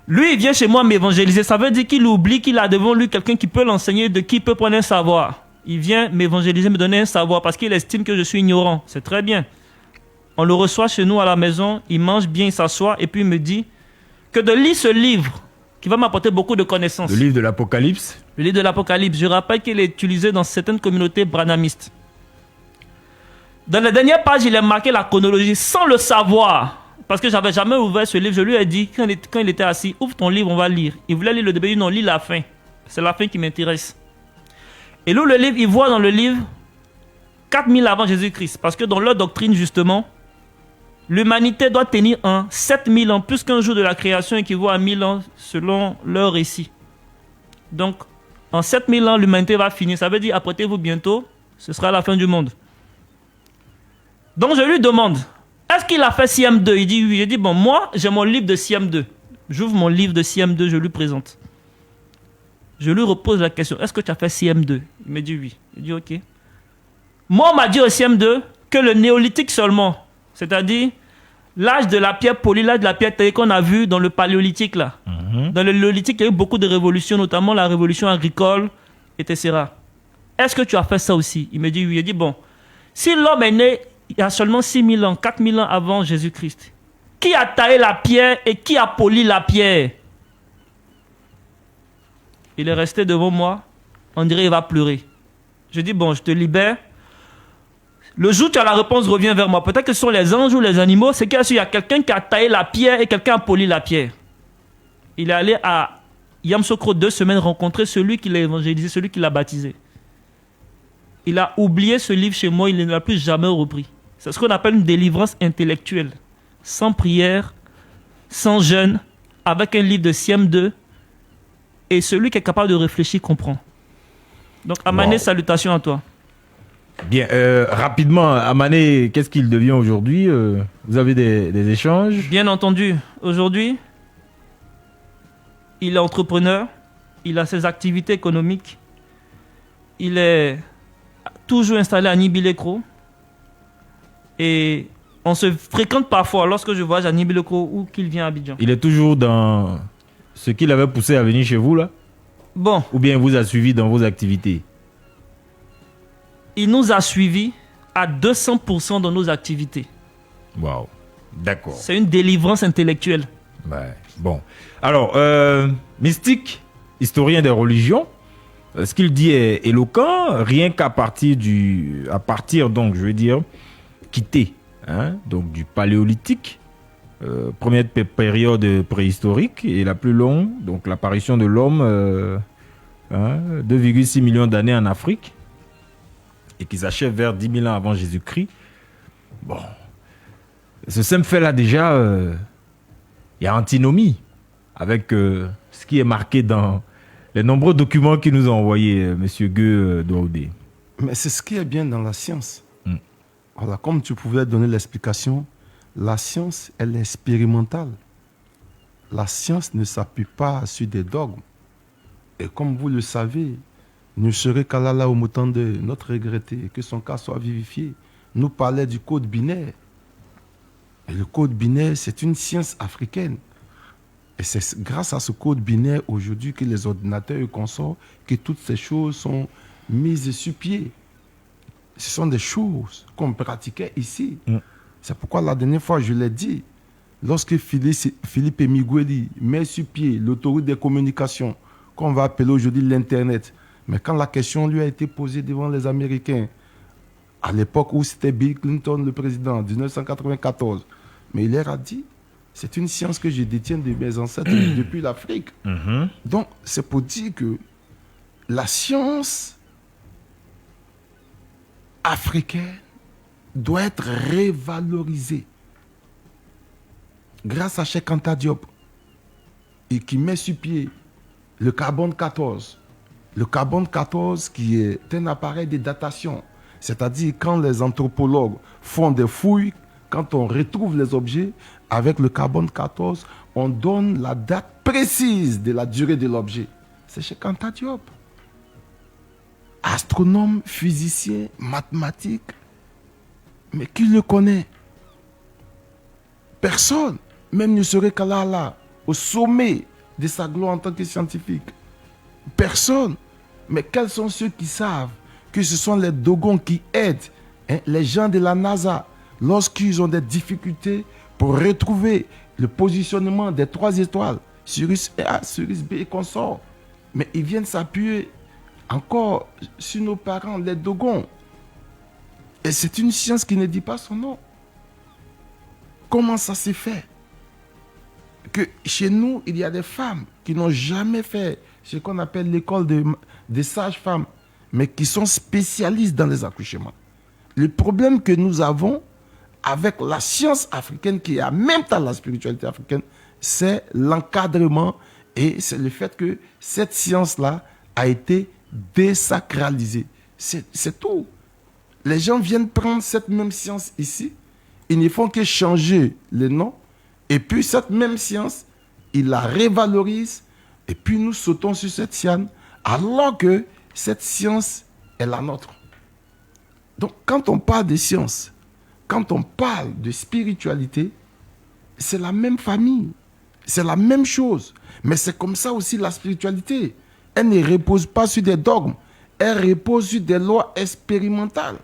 Lui, il vient chez moi m'évangéliser. Ça veut dire qu'il oublie qu'il a devant lui quelqu'un qui peut l'enseigner, de qui il peut prendre un savoir. Il vient m'évangéliser, me donner un savoir parce qu'il estime que je suis ignorant. C'est très bien. On le reçoit chez nous à la maison, il mange bien, il s'assoit et puis il me dit que de lire ce livre qui va m'apporter beaucoup de connaissances. Le livre de l'Apocalypse. Le livre de l'Apocalypse. Je rappelle qu'il est utilisé dans certaines communautés branhamistes. Dans la dernière page, il a marqué la chronologie sans le savoir. Parce que j'avais jamais ouvert ce livre. Je lui ai dit, quand il était assis, ouvre ton livre, on va lire. Il voulait lire le début, il dit non, lis la fin. C'est la fin qui m'intéresse. Et là, le livre, il voit dans le livre 4000 avant Jésus-Christ. Parce que dans leur doctrine, justement, l'humanité doit tenir 7000 ans, plus qu'un jour de la création équivaut à 1000 ans selon leur récit. Donc, en 7000 ans, l'humanité va finir. Ça veut dire, apprêtez-vous bientôt, ce sera la fin du monde. Donc, je lui demande, est-ce qu'il a fait Siam 2? Il dit oui. J'ai dit, bon, moi, j'ai mon livre de Siam 2. J'ouvre mon livre de Siam 2, je lui présente. Je lui repose la question, est-ce que tu as fait Siam 2? Il me dit oui. Il dit, ok. Moi, on m'a dit au Siam 2 que le néolithique seulement, c'est-à-dire l'âge de la pierre polie, l'âge de la pierre taillée qu'on a vu dans le paléolithique là. Dans le néolithique, il y a eu beaucoup de révolutions, notamment la révolution agricole, etc. Est-ce que tu as fait ça aussi? Il me dit oui. Il dit bon, si l'homme est né il y a seulement 6000 ans, 4000 ans avant Jésus-Christ, qui a taillé la pierre et qui a poli la pierre? Il est resté devant moi, on dirait qu'il va pleurer. Je dis bon, je te libère. Le jour où tu as la réponse, reviens vers moi. Peut-être que ce sont les anges ou les animaux. C'est qu'il y a quelqu'un qui a taillé la pierre et quelqu'un a poli la pierre. Il est allé à Yamoussoukro 2 semaines rencontrer celui qui l'a évangélisé, celui qui l'a baptisé. Il a oublié ce livre chez moi, il ne l'a plus jamais repris. C'est ce qu'on appelle une délivrance intellectuelle. Sans prière, sans jeûne, avec un livre de Siam 2. Et celui qui est capable de réfléchir comprend. Donc Amané, salutations à toi. Bien, rapidement, Amané, qu'est-ce qu'il devient aujourd'hui? Vous avez des échanges? Bien entendu, aujourd'hui, il est entrepreneur, il a ses activités économiques, il est toujours installé à Nibilekro et on se fréquente parfois lorsque je voyage à Nibilekro ou qu'il vient à Abidjan. Il est toujours dans ce qu'il avait poussé à venir chez vous là? Bon. Ou bien il vous a suivi dans vos activités? Il nous a suivis à 200% dans nos activités. Waouh, d'accord. C'est une délivrance intellectuelle. Ouais. Bon. Alors, mystique, historien des religions, ce qu'il dit est éloquent, rien qu'à partir donc, je veux dire, quitter, donc du paléolithique, première période préhistorique et la plus longue, donc l'apparition de l'homme, 2,6 millions d'années en Afrique, et qui s'achève vers 10 000 ans avant Jésus-Christ. Bon, ce simple fait-là déjà, il y a antinomie avec ce qui est marqué dans les nombreux documents qu'il nous a envoyés, M. Gueux Douaoudé. Mais c'est ce qui est bien dans la science. Voilà, comme tu pouvais donner l'explication, la science, elle est expérimentale. La science ne s'appuie pas sur des dogmes. Et comme vous le savez, ne serait qu'Allah au Mutande, notre regretté, que son cas soit vivifié, nous parlait du code binaire. Et le code binaire, c'est une science africaine. Et c'est grâce à ce code binaire aujourd'hui que les ordinateurs et consorts, que toutes ces choses sont mises sur pied. Ce sont des choses qu'on pratiquait ici. C'est pourquoi la dernière fois, je l'ai dit, lorsque Philippe Migueli met sur pied l'autoroute des communications, qu'on va appeler aujourd'hui l'Internet, mais quand la question lui a été posée devant les Américains, à l'époque où c'était Bill Clinton le président, en 1994, mais il leur a dit, c'est une science que je détiens de mes ancêtres depuis l'Afrique. Donc, c'est pour dire que la science africaine doit être révalorisée. Grâce à Cheikh Anta Diop, et qui met sur pied le carbone 14. Le carbone 14 qui est un appareil de datation. C'est-à-dire quand les anthropologues font des fouilles, quand on retrouve les objets, avec le carbone 14, on donne la date précise de la durée de l'objet. C'est Cheikh Anta Diop. Astronome, physicien, mathématique. Mais qui le connaît? Personne. Même ne serait qu'Allah là, au sommet de sa gloire en tant que scientifique. Personne. Mais quels sont ceux qui savent que ce sont les Dogons qui aident les gens de la NASA lorsqu'ils ont des difficultés pour retrouver le positionnement des 3 étoiles, Sirius A, Sirius B et consorts. Mais ils viennent s'appuyer encore sur nos parents, les Dogons. Et c'est une science qui ne dit pas son nom. Comment ça s'est fait que chez nous, il y a des femmes qui n'ont jamais fait ce qu'on appelle l'école des sages-femmes, mais qui sont spécialistes dans les accouchements. Le problème que nous avons avec la science africaine, qui est en même temps la spiritualité africaine, c'est l'encadrement et c'est le fait que cette science-là a été désacralisée. C'est tout. Les gens viennent prendre cette même science ici, ils ne font que changer les noms, et puis cette même science, ils la révalorisent, et puis nous sautons sur cette science, alors que cette science est la nôtre. Donc quand on parle de science, quand on parle de spiritualité, c'est la même famille, c'est la même chose. Mais c'est comme ça aussi la spiritualité. Elle ne repose pas sur des dogmes, elle repose sur des lois expérimentales.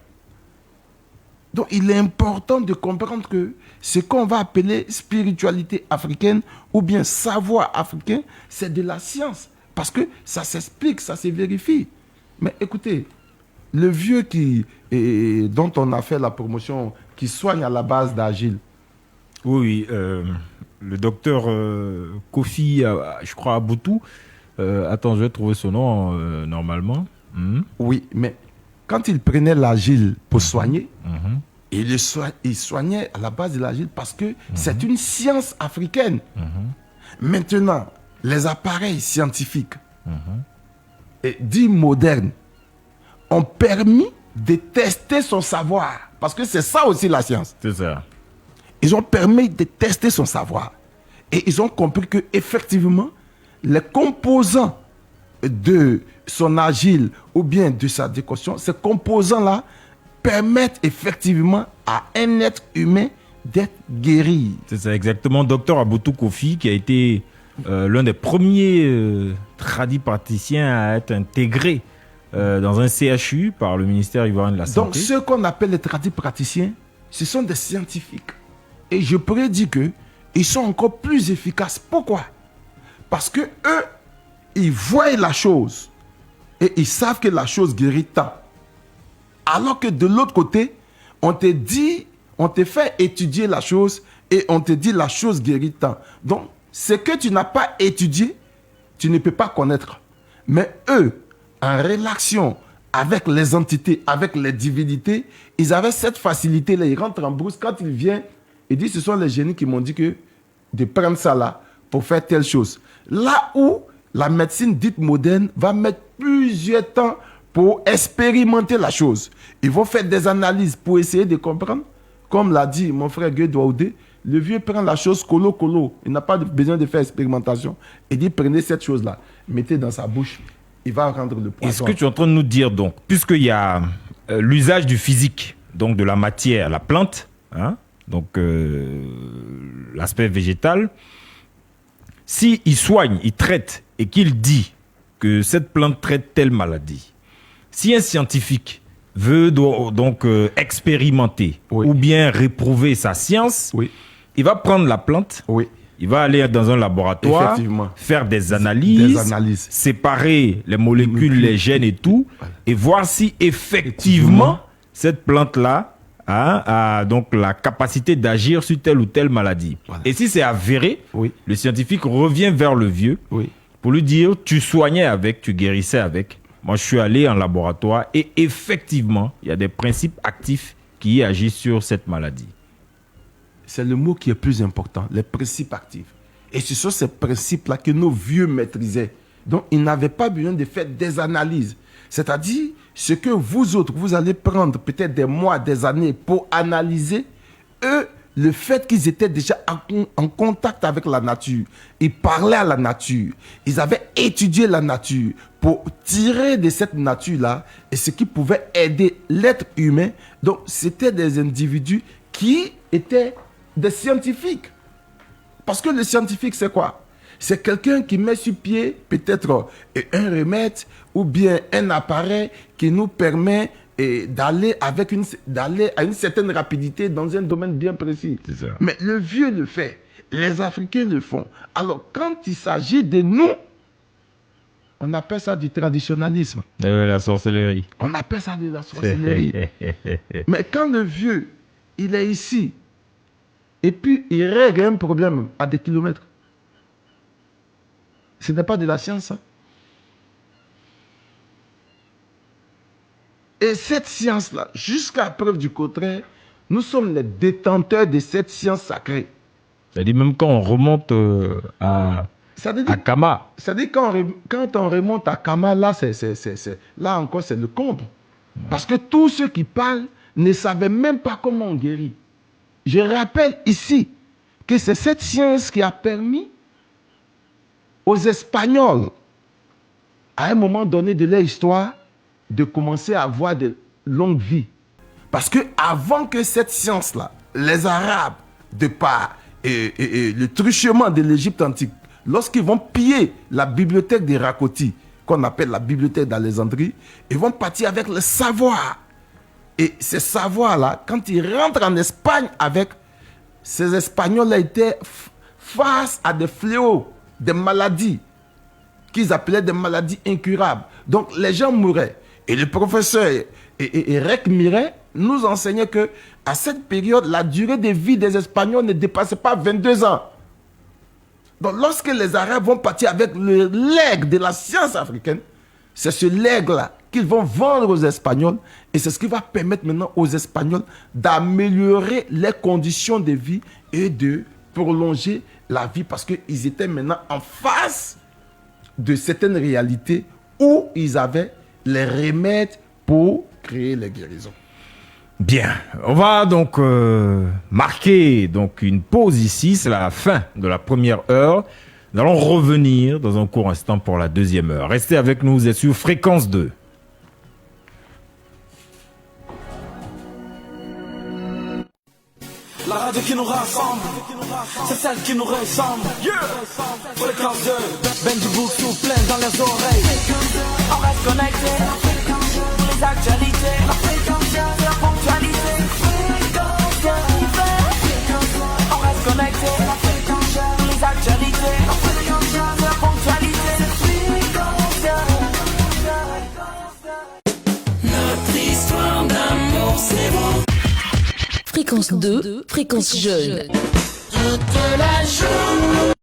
Donc il est important de comprendre que ce qu'on va appeler spiritualité africaine ou bien savoir africain, c'est de la science. Parce que ça s'explique, ça se vérifie. Mais écoutez, le vieux dont on a fait la promotion, qui soigne à la base d'Agile. Oui, le docteur Kofi, je crois, Aboutou. Attends, je vais trouver son nom normalement. Oui, mais quand il prenait l'Agile pour soigner, il soignait à la base de l'Agile parce que c'est une science africaine. Maintenant, les appareils scientifiques, dits modernes, ont permis de tester son savoir. Parce que c'est ça aussi la science. C'est ça. Ils ont permis de tester son savoir. Et ils ont compris qu'effectivement, les composants de son agile ou bien de sa décoction, ces composants-là permettent effectivement à un être humain d'être guéri. C'est ça, exactement. Docteur Aboutou Kofi, qui a été l'un des premiers tradipraticiens à être intégré dans un CHU par le ministère ivoirien de la Santé. Donc, ceux qu'on appelle les tradipraticiens, ce sont des scientifiques. Et je pourrais dire qu'ils sont encore plus efficaces. Pourquoi? Parce que eux, ils voient la chose et ils savent que la chose guérit tant. Alors que de l'autre côté, on te fait étudier la chose et on te dit la chose guérit tant. Donc, ce que tu n'as pas étudié, tu ne peux pas connaître. Mais eux, en relation avec les entités, avec les divinités, ils avaient cette facilité-là. Ils rentrent en brousse. Quand ils viennent, ils disent ce sont les génies qui m'ont dit que de prendre ça là pour faire telle chose. Là où la médecine dite moderne va mettre plusieurs temps pour expérimenter la chose. Ils vont faire des analyses pour essayer de comprendre. Comme l'a dit mon frère Guy Douaoudé, le vieux prend la chose colo. Il n'a pas besoin de faire expérimentation. Il dit prenez cette chose-là, mettez dans sa bouche. Il va rendre le poison. Est-ce que tu es en train de nous dire donc, puisqu'il y a l'usage du physique, donc de la matière, la plante, donc l'aspect végétal, si il soigne, il traite et qu'il dit que cette plante traite telle maladie, si un scientifique veut donc expérimenter ou bien réprouver sa science, il va prendre la plante, il va aller dans un laboratoire, faire des analyses, séparer les molécules, les gènes et tout, et voir si effectivement cette plante-là a donc la capacité d'agir sur telle ou telle maladie. Voilà. Et si c'est avéré, le scientifique revient vers le vieux pour lui dire tu soignais avec, tu guérissais avec. Moi, je suis allé en laboratoire et effectivement, il y a des principes actifs qui agissent sur cette maladie. C'est le mot qui est plus important, les principes actifs. Et ce sont ces principes-là que nos vieux maîtrisaient. Donc, ils n'avaient pas besoin de faire des analyses. C'est-à-dire, ce que vous autres, vous allez prendre peut-être des mois, des années pour analyser, eux, le fait qu'ils étaient déjà en contact avec la nature, ils parlaient à la nature, ils avaient étudié la nature pour tirer de cette nature-là et ce qui pouvait aider l'être humain. Donc, c'était des individus qui étaient des scientifiques. Parce que le scientifique, c'est quoi? C'est quelqu'un qui met sur pied peut-être un remède ou bien un appareil qui nous permet d'aller à une certaine rapidité dans un domaine bien précis. C'est ça. Mais le vieux le fait, les Africains le font. Alors, quand il s'agit de nous, on appelle ça du traditionnalisme. La sorcellerie. On appelle ça de la sorcellerie. Mais quand le vieux, il est ici, et puis il règle un problème à des kilomètres, ce n'est pas de la science. Hein? Et cette science-là, jusqu'à preuve du contraire, nous sommes les détenteurs de cette science sacrée. C'est-à-dire même quand on remonte à Kama. C'est-à-dire quand on remonte à Kama, là, là encore, c'est le comble. Parce que tous ceux qui parlent ne savaient même pas comment on guérit. Je rappelle ici que c'est cette science qui a permis aux Espagnols, à un moment donné de leur histoire, de commencer à avoir de longues vies. Parce que avant que cette science-là, les Arabes, de par le truchement de l'Égypte antique, lorsqu'ils vont piller la bibliothèque des Rakoti, qu'on appelle la bibliothèque d'Alexandrie, ils vont partir avec le savoir. Et ces savoirs-là, quand ils rentrent en Espagne avec, ces Espagnols étaient face à des fléaux, des maladies, qu'ils appelaient des maladies incurables. Donc les gens mouraient. Et le professeur Rec Miret nous enseignait que à cette période, la durée de vie des Espagnols ne dépassait pas 22 ans. Donc lorsque les Arabes vont partir avec le legs de la science africaine, c'est ce legs-là qu'ils vont vendre aux Espagnols et c'est ce qui va permettre maintenant aux Espagnols d'améliorer les conditions de vie et de prolonger la vie parce qu'ils étaient maintenant en face de certaines réalités où ils avaient les remèdes pour créer les guérisons. Bien, on va donc marquer donc une pause ici, c'est la fin de la première heure. Nous allons revenir dans un court instant pour la deuxième heure. Restez avec nous, vous êtes sur Fréquence 2. La radio qui nous rassemble, c'est celle qui nous ressemble. Fréquence 2, Benji Bouksou plein dans les oreilles. On reste connecté, pour les actualités. C'est la ponctualité. On reste connecté, pour les actualités. C'est la ponctualité. Notre histoire d'amour, c'est beau. Fréquence 2, fréquence jeune. Toute la journée.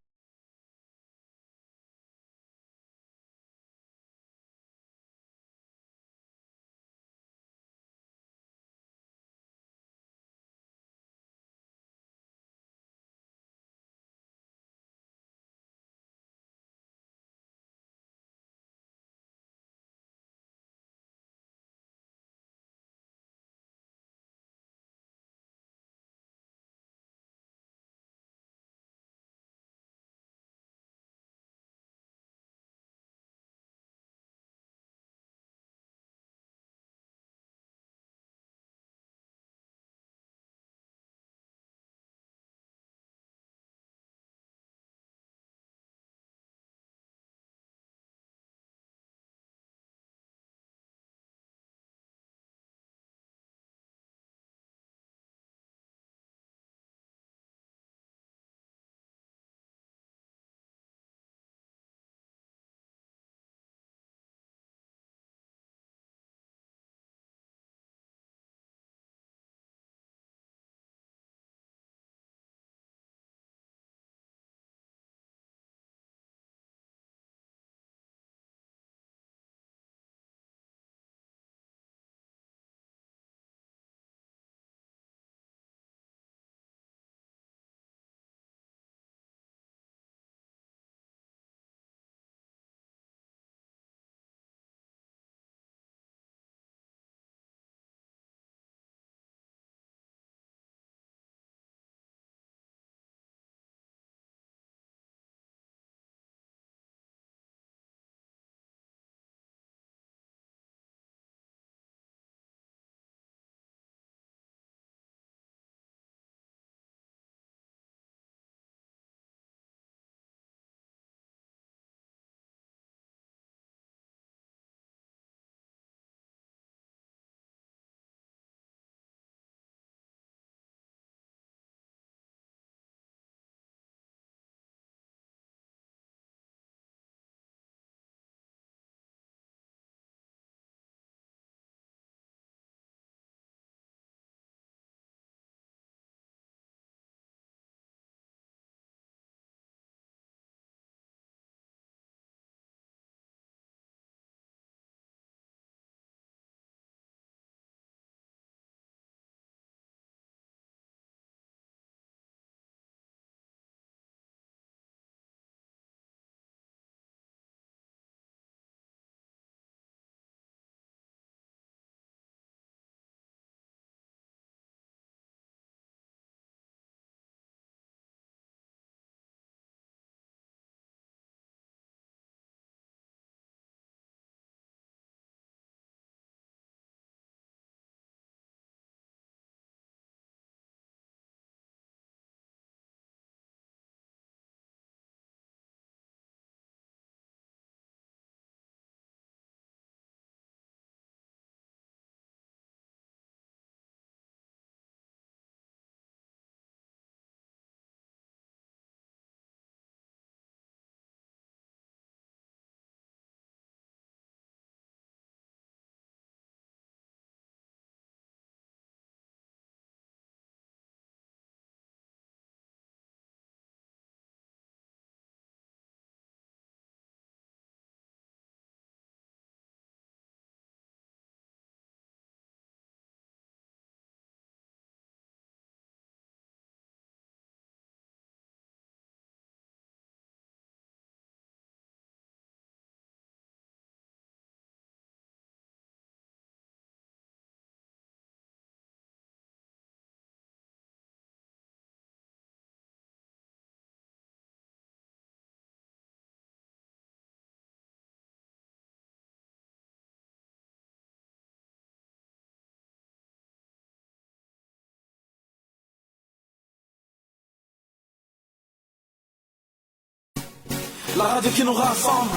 La radio qui nous rassemble,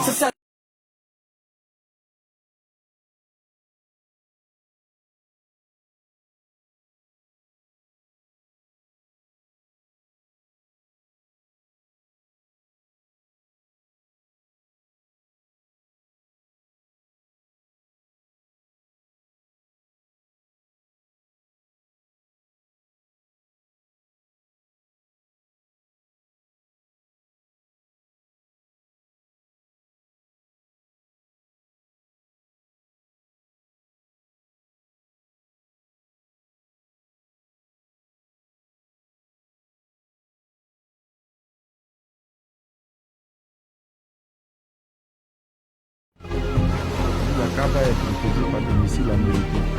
c'est celle.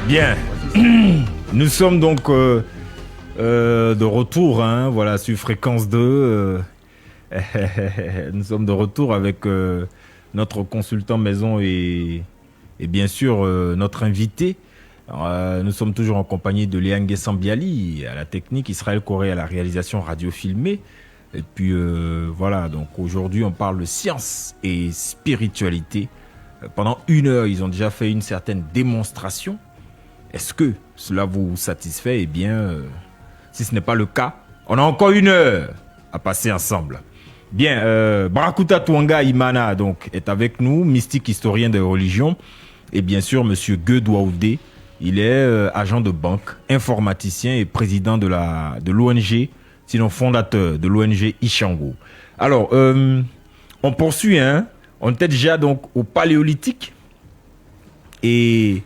Bien, nous sommes donc de retour, hein, voilà, sur Fréquence 2. Nous sommes de retour avec notre consultant maison et bien sûr notre invité. Nous sommes toujours en compagnie de Léa Nguessan-Bialy à la technique, Israël Corée à la réalisation radio-filmée. Et puis voilà, donc aujourd'hui on parle de science et spiritualité. Pendant 1 heure, ils ont déjà fait une certaine démonstration. Est-ce que cela vous satisfait? Eh bien, si ce n'est pas le cas, on a encore 1 heure à passer ensemble. Bien, Barakuta Twanga Imana donc, est avec nous, mystique historien des religions. Et bien sûr, monsieur Gueux Douaoudé, il est agent de banque, informaticien et président de l'ONG, sinon fondateur de l'ONG Ishango. Alors, on poursuit, hein. On était déjà donc au Paléolithique et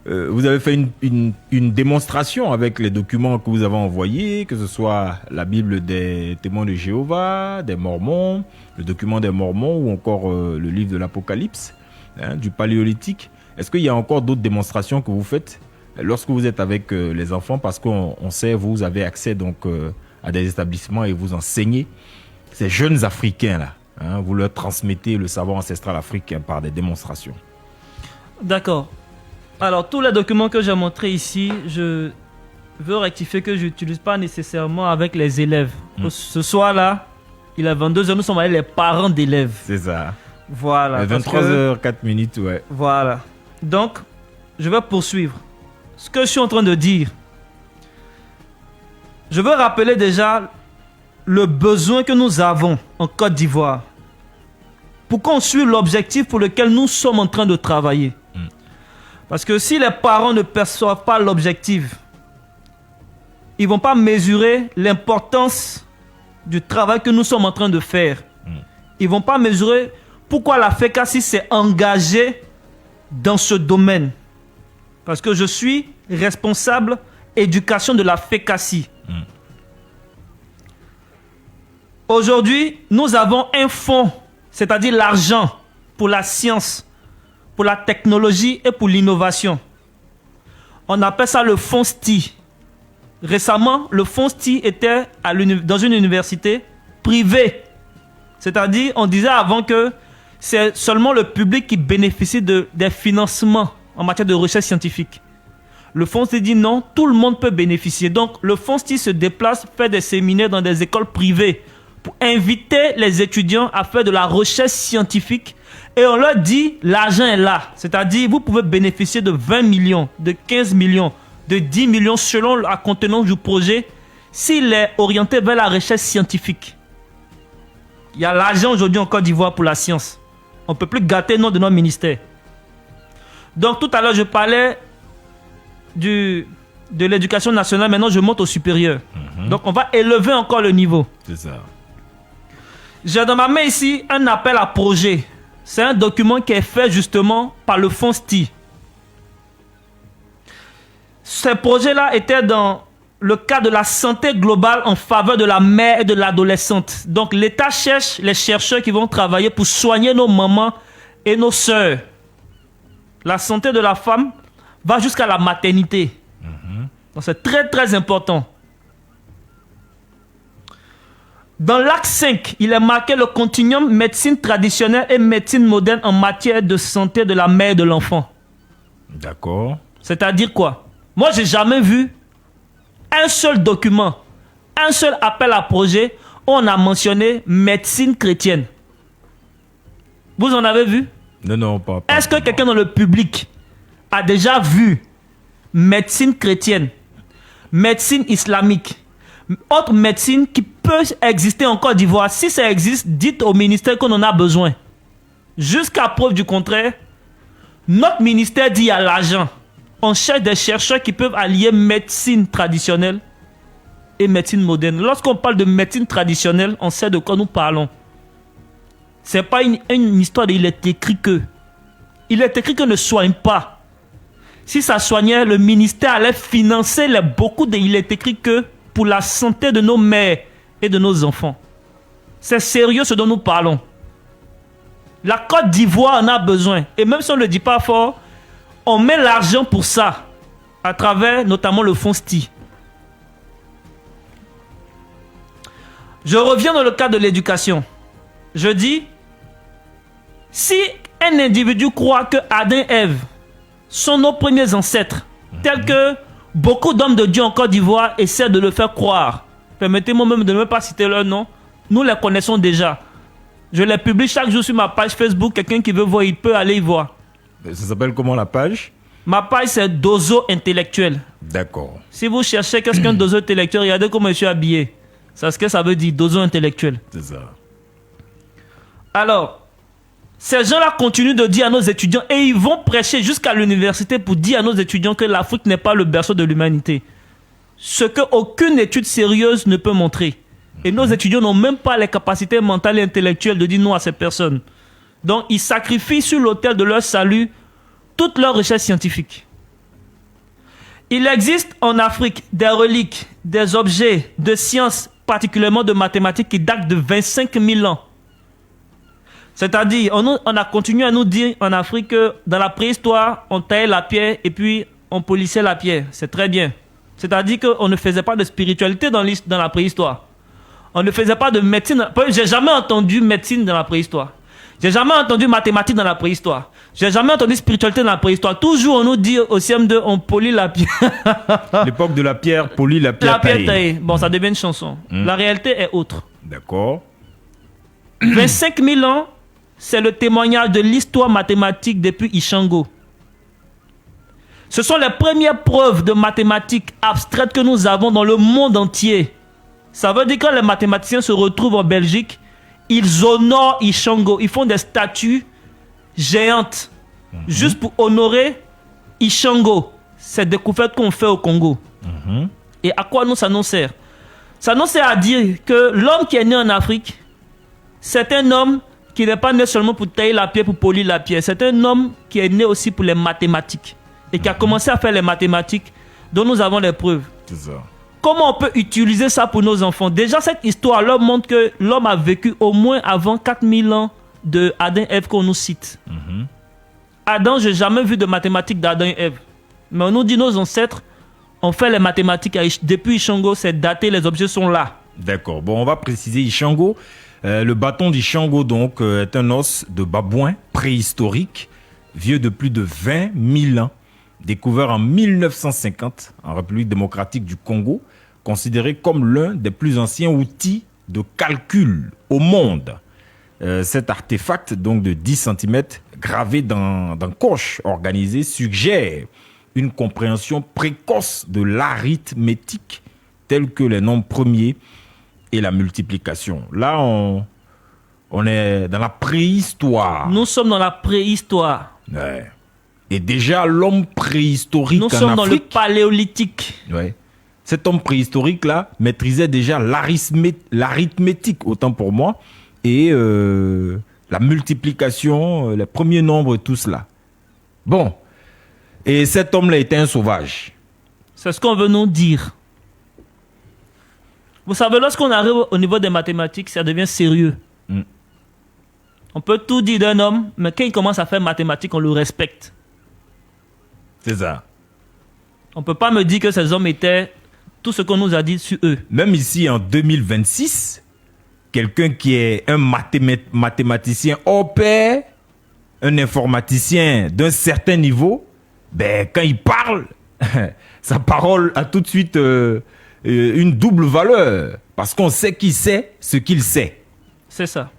vous avez fait une démonstration avec les documents que vous avez envoyés, que ce soit la Bible des témoins de Jéhovah, des Mormons, le document des Mormons ou encore le livre de l'Apocalypse, hein, du Paléolithique. Est-ce qu'il y a encore d'autres démonstrations que vous faites lorsque vous êtes avec les enfants? Parce qu'on sait, vous avez accès donc à des établissements et vous enseignez ces jeunes Africains là. Hein, vous leur transmettez le savoir ancestral africain par des démonstrations. D'accord. Alors, tous les documents que j'ai montrés ici, je veux rectifier que je n'utilise pas nécessairement avec les élèves. Ce soir-là, il est 22h, nous sommes avec les parents d'élèves. C'est ça. Voilà. 23h04, ouais. Voilà. Donc, je vais poursuivre. Ce que je suis en train de dire, je veux rappeler déjà le besoin que nous avons en Côte d'Ivoire pour construire l'objectif pour lequel nous sommes en train de travailler. Parce que si les parents ne perçoivent pas l'objectif, ils ne vont pas mesurer l'importance du travail que nous sommes en train de faire. Ils ne vont pas mesurer pourquoi la FECACI s'est engagée dans ce domaine. Parce que je suis responsable éducation de la FECACI. Aujourd'hui, nous avons un fonds, c'est-à-dire l'argent pour la science, pour la technologie et pour l'innovation. On appelle ça le fonds STI. Récemment, le fonds STI était dans une université privée. C'est-à-dire, on disait avant que c'est seulement le public qui bénéficie des financements en matière de recherche scientifique. Le fonds STI dit non, tout le monde peut bénéficier. Donc, le fonds STI se déplace, fait des séminaires dans des écoles privées pour inviter les étudiants à faire de la recherche scientifique. Et on leur dit, l'argent est là. C'est-à-dire, vous pouvez bénéficier de 20 millions, de 15 millions, de 10 millions selon la contenance du projet, s'il est orienté vers la recherche scientifique. Il y a l'argent aujourd'hui en Côte d'Ivoire pour la science. On ne peut plus gâter le nom de notre ministère. Donc tout à l'heure, je parlais de l'éducation nationale. Maintenant, je monte au supérieur. Donc on va élever encore le niveau. C'est ça. J'ai dans ma main ici un appel à projet. C'est un document qui est fait justement par le fonds STI. Ce projet-là était dans le cadre de la santé globale en faveur de la mère et de l'adolescente. Donc l'État cherche les chercheurs qui vont travailler pour soigner nos mamans et nos sœurs. La santé de la femme va jusqu'à la maternité. Donc c'est très très important. Dans l'acte 5, il est marqué le continuum médecine traditionnelle et médecine moderne en matière de santé de la mère et de l'enfant. D'accord. C'est-à-dire quoi? Moi, j'ai jamais vu un seul document, un seul appel à projet où on a mentionné médecine chrétienne. Vous en avez vu? Non, pas. Est-ce que quelqu'un dans le public a déjà vu médecine chrétienne, médecine islamique, autre médecine qui peut exister en Côte d'Ivoire? Si ça existe, dites au ministère qu'on en a besoin. Jusqu'à preuve du contraire, notre ministère dit à l'argent. On cherche des chercheurs qui peuvent allier médecine traditionnelle et médecine moderne. Lorsqu'on parle de médecine traditionnelle, on sait de quoi nous parlons. C'est pas une histoire de il est écrit que. Il est écrit que ne soigne pas. Si ça soignait, le ministère allait financer beaucoup de il est écrit que pour la santé de nos mères et de nos enfants. C'est sérieux ce dont nous parlons. La Côte d'Ivoire en a besoin. Et même si on ne le dit pas fort, on met l'argent pour ça, à travers notamment le fonds STI. Je reviens dans le cadre de l'éducation. Je dis, si un individu croit que Adam et Ève sont nos premiers ancêtres, tels que beaucoup d'hommes de Dieu en Côte d'Ivoire essaient de le faire croire, permettez-moi même de ne pas citer leur nom, nous les connaissons déjà. Je les publie chaque jour sur ma page Facebook. Quelqu'un qui veut voir, il peut aller y voir. Ça s'appelle comment la page? Ma page, c'est Dozo Intellectuel. D'accord. Si vous cherchez qu'est-ce qu'un Dozo Intellectuel, regardez comment je suis habillé. C'est ce que ça veut dire, Dozo Intellectuel. C'est ça. Alors, ces gens-là continuent de dire à nos étudiants, et ils vont prêcher jusqu'à l'université pour dire à nos étudiants que l'Afrique n'est pas le berceau de l'humanité. Ce qu'aucune étude sérieuse ne peut montrer. Et nos étudiants n'ont même pas les capacités mentales et intellectuelles de dire non à ces personnes. Donc, ils sacrifient sur l'autel de leur salut toute leur recherche scientifique. Il existe en Afrique des reliques, des objets de sciences, particulièrement de mathématiques, qui datent de 25 000 ans. C'est-à-dire, on a continué à nous dire en Afrique que dans la préhistoire, on taillait la pierre et puis on polissait la pierre. C'est très bien. C'est-à-dire qu'on ne faisait pas de spiritualité dans la préhistoire. On ne faisait pas de médecine. J'ai jamais entendu médecine dans la préhistoire. J'ai jamais entendu mathématiques dans la préhistoire. J'ai jamais entendu spiritualité dans la préhistoire. Toujours on nous dit au CM2, on polit la pierre. L'époque de la pierre polie, la pierre taillée. Bon, ça devient une chanson. La réalité est autre. D'accord. 25 000 ans, c'est le témoignage de l'histoire mathématique depuis Ishango. Ce sont les premières preuves de mathématiques abstraites que nous avons dans le monde entier. Ça veut dire que quand les mathématiciens se retrouvent en Belgique, ils honorent Ishango. Ils font des statues géantes juste pour honorer Ishango. Cette découverte qu'on fait au Congo. Et à quoi ça nous sert? Ça nous sert à dire que l'homme qui est né en Afrique, c'est un homme qui n'est pas né seulement pour tailler la pierre, pour polir la pierre. C'est un homme qui est né aussi pour les mathématiques. Et qui a commencé à faire les mathématiques dont nous avons les preuves. C'est ça. Comment on peut utiliser ça pour nos enfants? Déjà, cette histoire leur montre que l'homme a vécu au moins avant 4000 ans de Adam et Ève qu'on nous cite. Adam, je n'ai jamais vu de mathématiques d'Adam et Ève. Mais on nous dit nos ancêtres ont fait les mathématiques depuis Ishango, c'est daté, les objets sont là. D'accord. Bon, on va préciser Ishango. Le bâton d'Ishango, donc, est un os de babouin préhistorique, vieux de plus de 20 000 ans, découvert en 1950 en République démocratique du Congo, considéré comme l'un des plus anciens outils de calcul au monde. Cet artefact, donc de 10 cm, gravé dans coche organisée, suggère une compréhension précoce de l'arithmétique, telle que les nombres premiers et la multiplication. Là, on est dans la préhistoire. Nous sommes dans la préhistoire. Ouais. Et déjà, l'homme préhistorique en Nous sommes Afrique, dans le paléolithique. ouais, cet homme préhistorique-là maîtrisait déjà l'arithmétique, autant pour moi, et la multiplication, les premiers nombres, tout cela. Bon. Et cet homme-là était un sauvage. C'est ce qu'on veut nous dire. Vous savez, lorsqu'on arrive au niveau des mathématiques, ça devient sérieux. On peut tout dire d'un homme, mais quand il commence à faire mathématiques, on le respecte. C'est ça. On ne peut pas me dire que ces hommes étaient tout ce qu'on nous a dit sur eux. Même ici, en 2026, quelqu'un qui est un mathématicien hors pair, un informaticien d'un certain niveau, ben, quand il parle, sa parole a tout de suite une double valeur. Parce qu'on sait qu'il sait ce qu'il sait. C'est ça.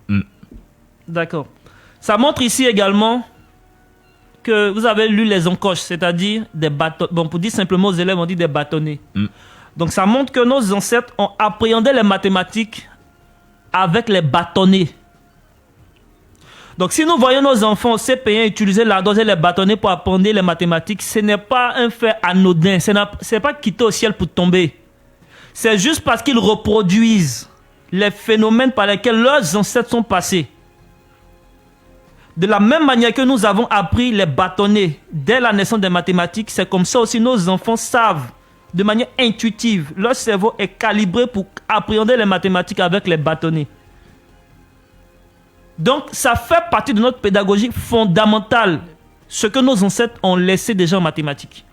D'accord. Ça montre ici également que vous avez lu les encoches, c'est-à-dire des bâtons. Bon, pour dire simplement aux élèves, on dit des bâtonnets. Donc ça montre que nos ancêtres ont appréhendé les mathématiques avec les bâtonnets. Donc si nous voyons nos enfants au CP1 utiliser l'ardoise et les bâtonnets pour apprendre les mathématiques, ce n'est pas un fait anodin, ce n'est pas quitter au ciel pour tomber. C'est juste parce qu'ils reproduisent les phénomènes par lesquels leurs ancêtres sont passés. De la même manière que nous avons appris les bâtonnets dès la naissance des mathématiques, c'est comme ça aussi nos enfants savent de manière intuitive. Leur cerveau est calibré pour appréhender les mathématiques avec les bâtonnets. Donc, ça fait partie de notre pédagogie fondamentale, ce que nos ancêtres ont laissé déjà en mathématiques.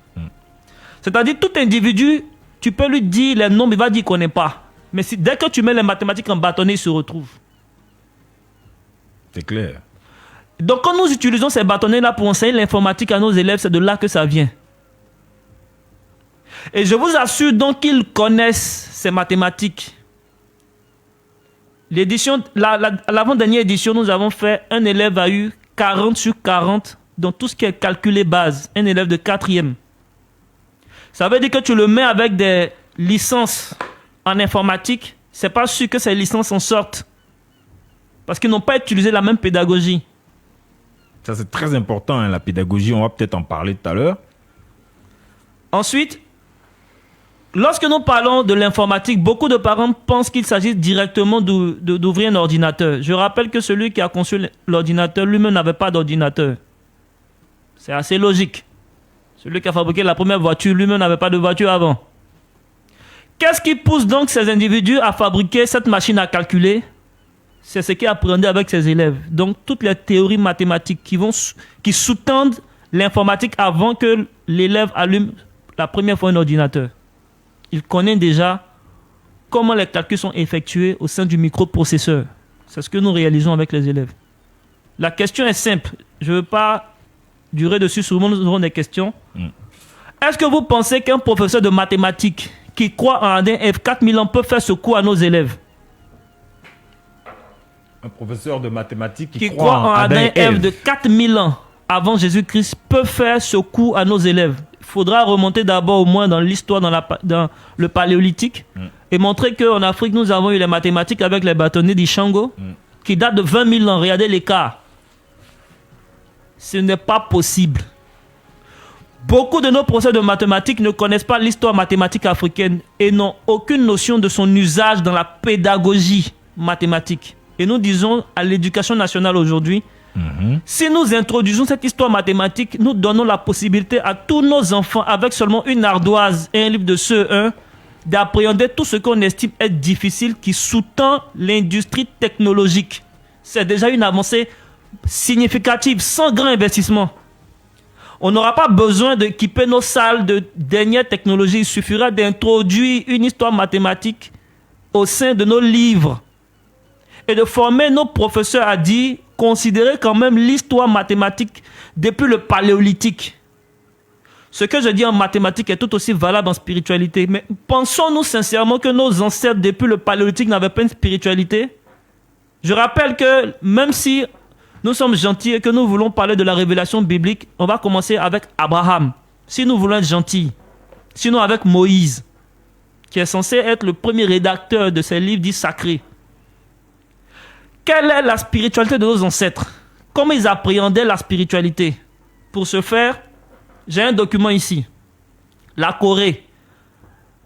C'est-à-dire, tout individu, tu peux lui dire les nombres, il va dire qu'il ne connaît pas. Mais dès que tu mets les mathématiques en bâtonnet, il se retrouve. C'est clair. Donc, quand nous utilisons ces bâtonnets-là pour enseigner l'informatique à nos élèves, c'est de là que ça vient. Et je vous assure donc qu'ils connaissent ces mathématiques. L'avant-dernière édition, nous avons fait, un élève a eu 40 sur 40 dans tout ce qui est calcul et base. Un élève de 4e. Ça veut dire que tu le mets avec des licences en informatique, c'est pas sûr que ces licences en sortent. Parce qu'ils n'ont pas utilisé la même pédagogie. Ça, c'est très important, hein, la pédagogie. On va peut-être en parler tout à l'heure. Ensuite, lorsque nous parlons de l'informatique, beaucoup de parents pensent qu'il s'agit directement d'ouvrir un ordinateur. Je rappelle que celui qui a conçu l'ordinateur, lui-même n'avait pas d'ordinateur. C'est assez logique. Celui qui a fabriqué la première voiture, lui-même n'avait pas de voiture avant. Qu'est-ce qui pousse donc ces individus à fabriquer cette machine à calculer? C'est ce qu'ils apprenaient avec ses élèves. Donc, toutes les théories mathématiques qui sous-tendent l'informatique avant que l'élève allume la première fois un ordinateur. Il connaît déjà comment les calculs sont effectués au sein du microprocesseur. C'est ce que nous réalisons avec les élèves. La question est simple. Je ne veux pas durer dessus, souvent nous aurons des questions. Est-ce que vous pensez qu'un professeur de mathématiques qui croit en Adin F 4000 ans peut faire ce cours à nos élèves? Un professeur de mathématiques qui croit en Adin F de 4000 ans avant Jésus-Christ peut faire ce cours à nos élèves. Il faudra remonter d'abord au moins dans l'histoire, dans le paléolithique, et montrer qu'en Afrique, nous avons eu les mathématiques avec les bâtonnets d'Ishango, qui datent de 20 000 ans. Regardez l'écart. Ce n'est pas possible. Beaucoup de nos professeurs de mathématiques ne connaissent pas l'histoire mathématique africaine et n'ont aucune notion de son usage dans la pédagogie mathématique. Et nous disons à l'éducation nationale aujourd'hui, si nous introduisons cette histoire mathématique, nous donnons la possibilité à tous nos enfants, avec seulement une ardoise et un livre de CE1, d'appréhender tout ce qu'on estime être difficile qui sous-tend l'industrie technologique. C'est déjà une avancée significative, sans grand investissement. On n'aura pas besoin d'équiper nos salles de dernière technologie. Il suffira d'introduire une histoire mathématique au sein de nos livres et de former nos professeurs à dire, considérer quand même l'histoire mathématique depuis le paléolithique. Ce que je dis en mathématiques est tout aussi valable en spiritualité. Mais pensons-nous sincèrement que nos ancêtres depuis le paléolithique n'avaient pas une spiritualité? Je rappelle que même si nous sommes gentils et que nous voulons parler de la révélation biblique, on va commencer avec Abraham, si nous voulons être gentils. Sinon avec Moïse, qui est censé être le premier rédacteur de ces livres dits sacrés. Quelle est la spiritualité de nos ancêtres? Comment ils appréhendaient la spiritualité? Pour ce faire, j'ai un document ici. La Corée.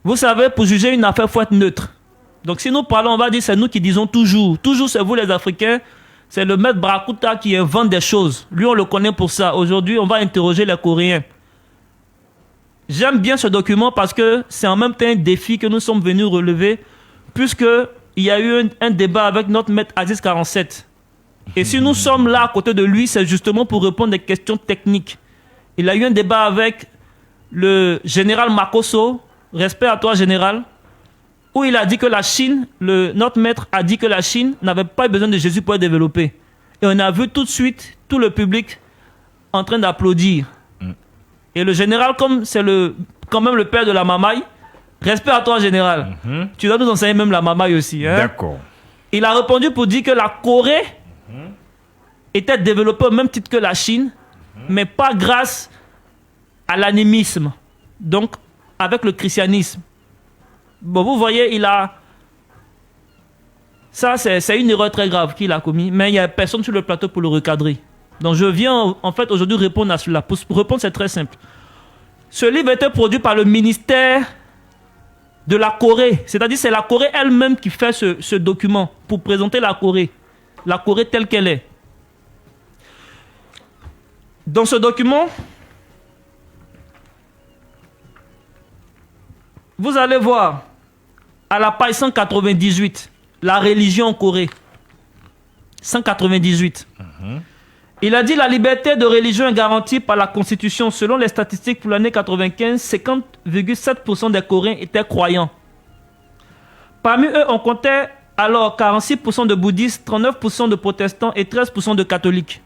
Vous savez, pour juger une affaire, il faut être neutre. Donc si nous parlons, on va dire c'est nous qui disons toujours. Toujours c'est vous les Africains. C'est le maître Brakuta qui invente des choses. Lui, on le connaît pour ça. Aujourd'hui, on va interroger les Coréens. J'aime bien ce document parce que c'est en même temps un défi que nous sommes venus relever, puisqu'il y a eu un débat avec notre maître Aziz 47. Et si nous sommes là à côté de lui, c'est justement pour répondre à des questions techniques. Il a eu un débat avec le général Makosso, respect à toi général, où il a dit que la Chine, notre maître a dit que la Chine n'avait pas besoin de Jésus pour être développée. Et on a vu tout de suite tout le public en train d'applaudir. Et le général, comme c'est quand même le père de la mamaï, respect à toi général, tu dois nous enseigner même la mamaï aussi. Hein? D'accord. Il a répondu pour dire que la Corée était développé au même titre que la Chine, mais pas grâce à l'animisme, donc avec le christianisme. Bon, vous voyez, il a... Ça, c'est une erreur très grave qu'il a commis, mais il n'y a personne sur le plateau pour le recadrer. Donc je viens en fait aujourd'hui répondre à cela. Pour répondre, c'est très simple. Ce livre a été produit par le ministère de la Corée. C'est-à-dire c'est la Corée elle-même qui fait ce document pour présenter la Corée telle qu'elle est. Dans ce document, vous allez voir à la page 198, la religion en Corée. 198. Il a dit la liberté de religion est garantie par la Constitution. Selon les statistiques pour l'année 95, 50,7% des Coréens étaient croyants. Parmi eux, on comptait alors 46% de bouddhistes, 39% de protestants et 13% de catholiques.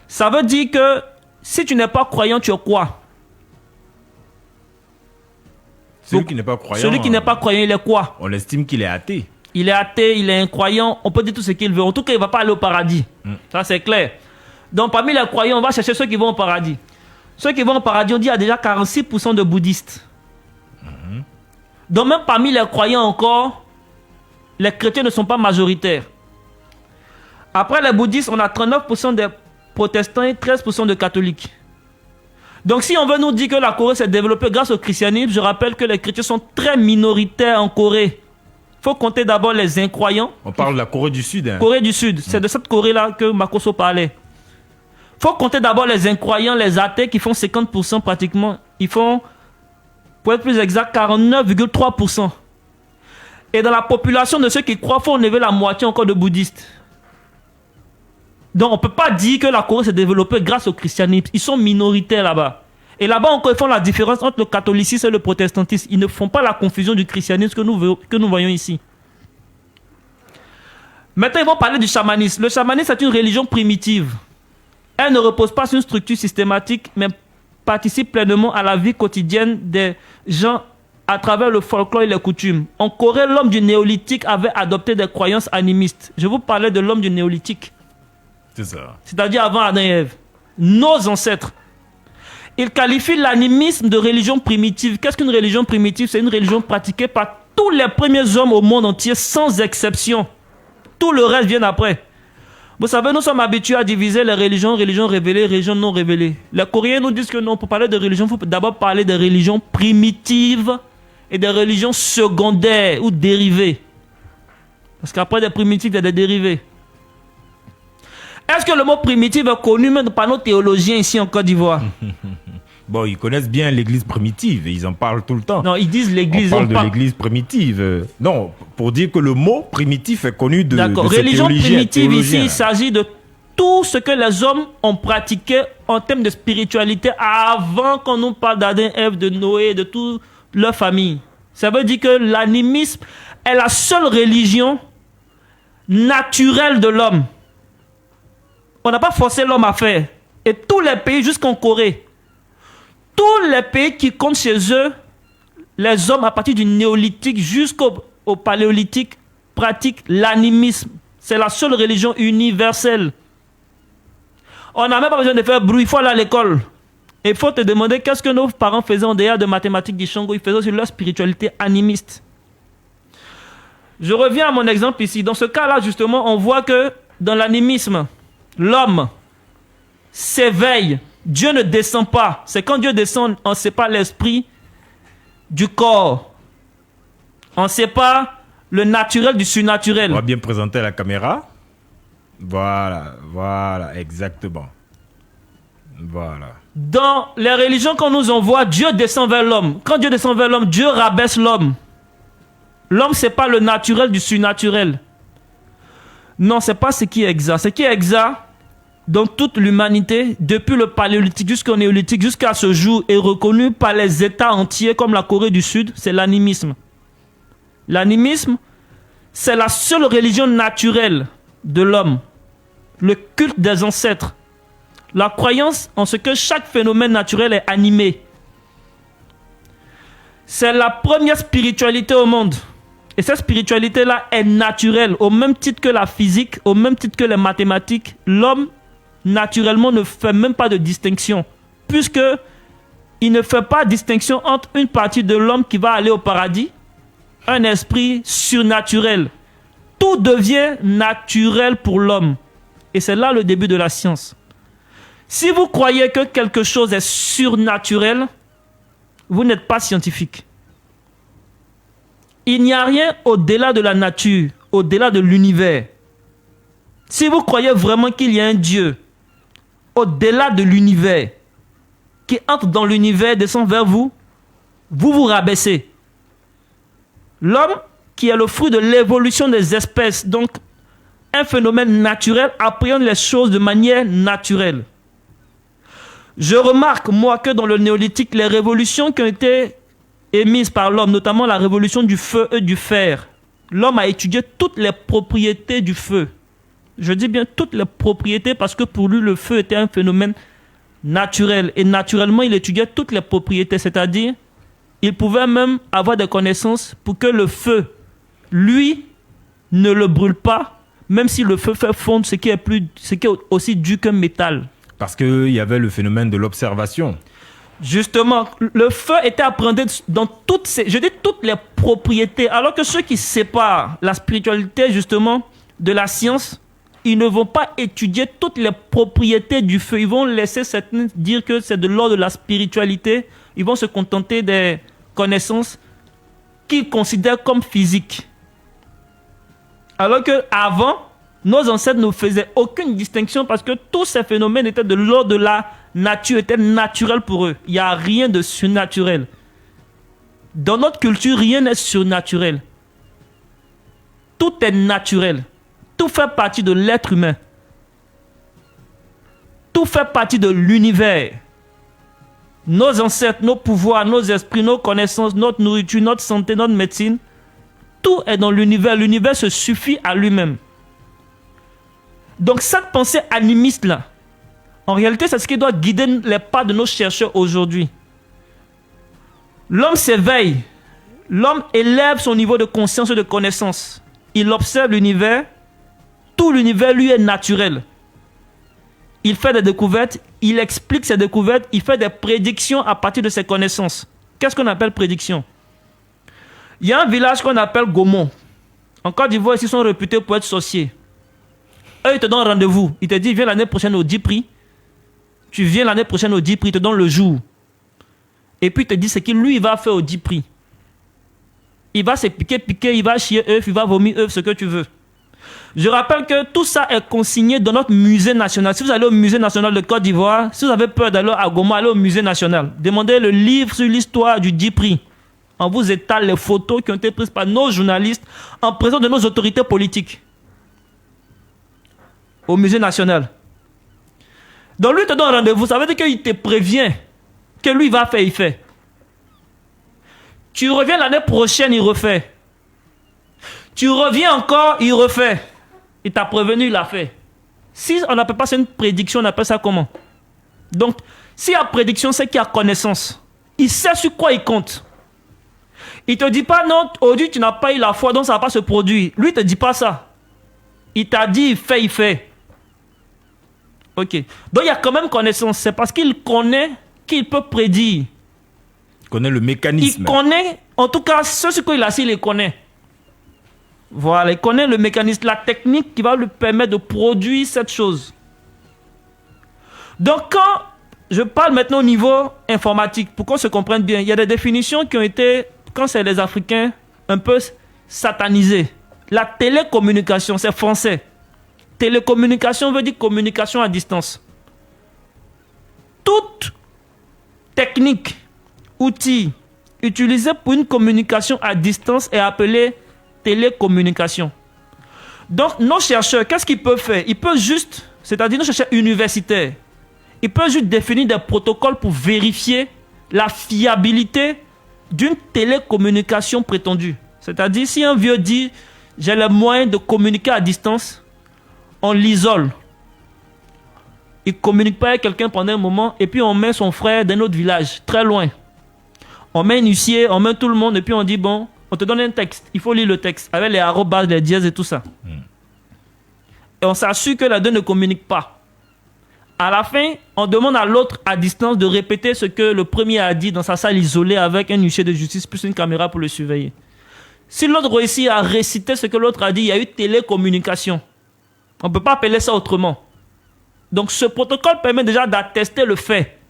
Ça veut dire que si tu n'es pas croyant, tu es quoi? Celui qui n'est pas croyant. Celui qui n'est pas croyant, il est quoi? On estime qu'il est athée. Il est athée, il est incroyant. On peut dire tout ce qu'il veut. En tout cas, il ne va pas aller au paradis. Ça, c'est clair. Donc, parmi les croyants, on va chercher ceux qui vont au paradis. Ceux qui vont au paradis, on dit qu'il y a déjà 46% de bouddhistes. Donc, même parmi les croyants encore, les chrétiens ne sont pas majoritaires. Après les bouddhistes, on a 39% des protestants et 13% de catholiques. Donc, si on veut nous dire que la Corée s'est développée grâce au christianisme, je rappelle que les chrétiens sont très minoritaires en Corée. Il faut compter d'abord les incroyants. On parle de la Corée du Sud. Hein. Corée du Sud, c'est de cette Corée-là que Makoso parlait. Il faut compter d'abord les incroyants, les athées qui font 50% pratiquement. Ils font, pour être plus exact, 49,3%. Et dans la population de ceux qui croient, il faut enlever la moitié encore de bouddhistes. Donc on ne peut pas dire que la Corée s'est développée grâce au christianisme. Ils sont minoritaires là-bas. Et là-bas encore, ils font la différence entre le catholicisme et le protestantisme. Ils ne font pas la confusion du christianisme que nous voyons ici. Maintenant, ils vont parler du chamanisme. Le chamanisme est une religion primitive. Elle ne repose pas sur une structure systématique, mais participe pleinement à la vie quotidienne des gens à travers le folklore et les coutumes. En Corée, l'homme du néolithique avait adopté des croyances animistes. Je vous parlais de l'homme du néolithique. C'est ça. C'est-à-dire avant Adam et Ève. Nos ancêtres. Il qualifie l'animisme de religion primitive. Qu'est-ce qu'une religion primitive? C'est une religion pratiquée par tous les premiers hommes au monde entier, sans exception. Tout le reste vient après. Vous savez, nous sommes habitués à diviser les religions révélées, religions non révélées. Les Coréens nous disent que non, pour parler de religion, il faut d'abord parler des religions primitives et des religions secondaires ou dérivées. Parce qu'après des primitives, il y a des dérivés. Est-ce que le mot primitif est connu même par nos théologiens ici en Côte d'Ivoire? Bon, ils connaissent bien l'église primitive et ils en parlent tout le temps. Non, ils disent l'église. On parle de l'église primitive. Non, pour dire que le mot primitif est connu de D'accord. ces Religion primitive théologiens. ici, il s'agit de tout ce que les hommes ont pratiqué en termes de spiritualité avant qu'on nous parle d'Adam, Ève, de Noé, de toute leur famille. Ça veut dire que l'animisme est la seule religion naturelle de l'homme. On n'a pas forcé l'homme à faire. Et tous les pays, jusqu'en Corée, tous les pays qui comptent chez eux, les hommes à partir du néolithique jusqu'au paléolithique pratiquent l'animisme. C'est la seule religion universelle. On n'a même pas besoin de faire bruit, il faut aller à l'école. Et il faut te demander qu'est-ce que nos parents faisaient en dehors de mathématiques du Shango. Ils faisaient sur leur spiritualité animiste. Je reviens à mon exemple ici. Dans ce cas-là, justement, on voit que dans l'animisme, l'homme s'éveille. Dieu ne descend pas. C'est quand Dieu descend, on ne sait pas l'esprit du corps. On ne sait pas le naturel du surnaturel. On va bien présenter à la caméra. Voilà, exactement. Voilà. Dans les religions qu'on nous envoie, Dieu descend vers l'homme. Quand Dieu descend vers l'homme, Dieu rabaisse l'homme. L'homme, ce n'est pas le naturel du surnaturel. Non, ce n'est pas ce qui est exact. Ce qui est exact, dans toute l'humanité, depuis le paléolithique jusqu'au néolithique, jusqu'à ce jour, est reconnu par les États entiers comme la Corée du Sud, c'est l'animisme. L'animisme, c'est la seule religion naturelle de l'homme. Le culte des ancêtres. La croyance en ce que chaque phénomène naturel est animé. C'est la première spiritualité au monde. Et cette spiritualité-là est naturelle. Au même titre que la physique, au même titre que les mathématiques, l'homme naturellement, ne fait même pas de distinction. Puisque il ne fait pas distinction entre une partie de l'homme qui va aller au paradis, un esprit surnaturel. Tout devient naturel pour l'homme. Et c'est là le début de la science. Si vous croyez que quelque chose est surnaturel, vous n'êtes pas scientifique. Il n'y a rien au-delà de la nature, au-delà de l'univers. Si vous croyez vraiment qu'il y a un Dieu, au-delà de l'univers, qui entre dans l'univers, descend vers vous, vous vous rabaissez. L'homme, qui est le fruit de l'évolution des espèces, donc un phénomène naturel, appréhende les choses de manière naturelle. Je remarque, moi, que dans le néolithique, les révolutions qui ont été émises par l'homme, notamment la révolution du feu et du fer, l'homme a étudié toutes les propriétés du feu. Je dis bien toutes les propriétés parce que pour lui, le feu était un phénomène naturel. Et naturellement, il étudiait toutes les propriétés, c'est-à-dire, il pouvait même avoir des connaissances pour que le feu, lui, ne le brûle pas, même si le feu fait fondre ce qui est aussi dur qu'un métal. Parce qu'il y avait le phénomène de l'observation. Justement, le feu était appréhendé dans toutes les propriétés. Alors que ceux qui séparent la spiritualité, justement, de la science, ils ne vont pas étudier toutes les propriétés du feu. Ils vont laisser certains dire que c'est de l'ordre de la spiritualité. Ils vont se contenter des connaissances qu'ils considèrent comme physiques. Alors qu'avant, nos ancêtres ne faisaient aucune distinction parce que tous ces phénomènes étaient de l'ordre de la nature, étaient naturels pour eux. Il n'y a rien de surnaturel. Dans notre culture, rien n'est surnaturel. Tout est naturel. Tout fait partie de l'être humain. Tout fait partie de l'univers. Nos ancêtres, nos pouvoirs, nos esprits, nos connaissances, notre nourriture, notre santé, notre médecine, tout est dans l'univers. L'univers se suffit à lui-même. Donc cette pensée animiste-là, en réalité, c'est ce qui doit guider les pas de nos chercheurs aujourd'hui. L'homme s'éveille. L'homme élève son niveau de conscience et de connaissance. Il observe l'univers. Tout l'univers lui est naturel. Il fait des découvertes, il explique ses découvertes, il fait des prédictions à partir de ses connaissances. Qu'est-ce qu'on appelle prédiction? Il y a un village qu'on appelle Gaumont. En Côte d'Ivoire, ils sont réputés pour être sorciers. Eux, ils te donnent rendez-vous. Ils te disent, viens l'année prochaine au 10 prix. Tu viens l'année prochaine au 10 prix, ils te donnent le jour. Et puis, ils te disent ce qu'il lui va faire au 10 prix. Il va se piquer, il va chier œuf, il va vomir œuf, ce que tu veux. Je rappelle que tout ça est consigné dans notre musée national. Si vous allez au musée national de Côte d'Ivoire, si vous avez peur d'aller à Goma, allez au musée national. Demandez le livre sur l'histoire du 10 prix. On vous étale les photos qui ont été prises par nos journalistes en présence de nos autorités politiques. Au musée national. Donc lui te donne rendez-vous, ça veut dire qu'il te prévient que lui va faire, il fait. Tu reviens l'année prochaine, il refait. Tu reviens encore, il refait. Il t'a prévenu, il l'a fait. Si on n'appelle pas ça une prédiction, on appelle ça comment? Donc, s'il y a prédiction, c'est qu'il y a connaissance. Il sait sur quoi il compte. Il ne te dit pas, non, aujourd'hui tu n'as pas eu la foi, donc ça ne va pas se produire. Lui, il ne te dit pas ça. Il t'a dit, il fait, il fait. Ok. Donc, il y a quand même connaissance. C'est parce qu'il connaît qu'il peut prédire. Il connaît le mécanisme. Il connaît, en tout cas, ce sur quoi il a assis, il les connaît. Voilà, il connaît le mécanisme, la technique qui va lui permettre de produire cette chose. Donc, quand je parle maintenant au niveau informatique, pour qu'on se comprenne bien, il y a des définitions qui ont été, quand c'est les Africains, un peu satanisées. La télécommunication, c'est français. Télécommunication veut dire communication à distance. Toute technique, outil utilisé pour une communication à distance est appelé télécommunication. Donc, nos chercheurs, qu'est-ce qu'ils peuvent faire? Ils peuvent juste, c'est-à-dire nos chercheurs universitaires, ils peuvent juste définir des protocoles pour vérifier la fiabilité d'une télécommunication prétendue. C'est-à-dire, si un vieux dit, j'ai le moyen de communiquer à distance, on l'isole. Il ne communique pas avec quelqu'un pendant un moment, et puis on met son frère d'un autre village, très loin. On met un huissier, on met tout le monde, et puis on dit, bon, on te donne un texte, il faut lire le texte, avec les arrobas, les dièses et tout ça. Et on s'assure que les deux ne communiquent pas. À la fin, on demande à l'autre à distance de répéter ce que le premier a dit dans sa salle isolée avec un huissier de justice plus une caméra pour le surveiller. Si l'autre réussit à réciter ce que l'autre a dit, il y a eu télécommunication. On ne peut pas appeler ça autrement. Donc ce protocole permet déjà d'attester le fait.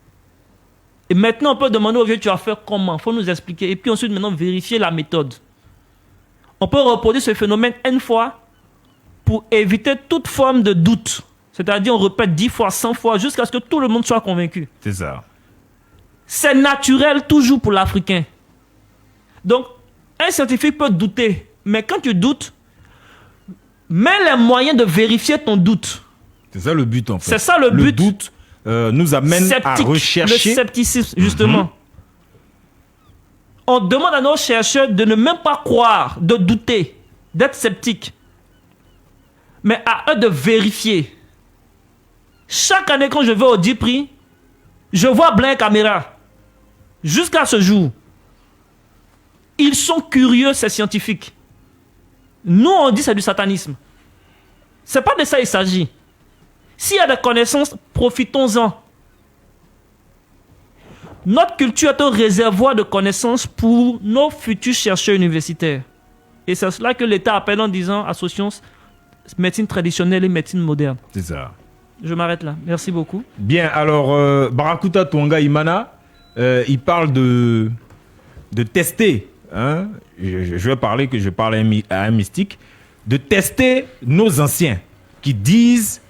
Et maintenant, on peut demander au vieux, tu vas faire comment? Il faut nous expliquer. Et puis ensuite, maintenant, vérifier la méthode. On peut reproduire ce phénomène N fois pour éviter toute forme de doute. C'est-à-dire, on répète 10 fois, 100 fois, jusqu'à ce que tout le monde soit convaincu. C'est ça. C'est naturel toujours pour l'Africain. Donc, un scientifique peut douter. Mais quand tu doutes, mets les moyens de vérifier ton doute. C'est ça le but, en fait. C'est ça le but. Le doute nous amène à rechercher. Le scepticisme, justement. On demande à nos chercheurs de ne même pas croire, de douter, d'être sceptiques. Mais à eux de vérifier. Chaque année, quand je vais au DIPRI, je vois plein de caméras. Jusqu'à ce jour. Ils sont curieux, ces scientifiques. Nous, on dit que c'est du satanisme. C'est pas de ça qu'il s'agit. S'il y a des connaissances, profitons-en. Notre culture est un réservoir de connaissances pour nos futurs chercheurs universitaires. Et c'est cela que l'État appelle en disant associons médecine traditionnelle et médecine moderne. C'est ça. Je m'arrête là. Merci beaucoup. Bien, alors, Barakuta Tonga Imana, il parle de tester. Hein, je vais parler que je parle à un mystique. De tester nos anciens qui disent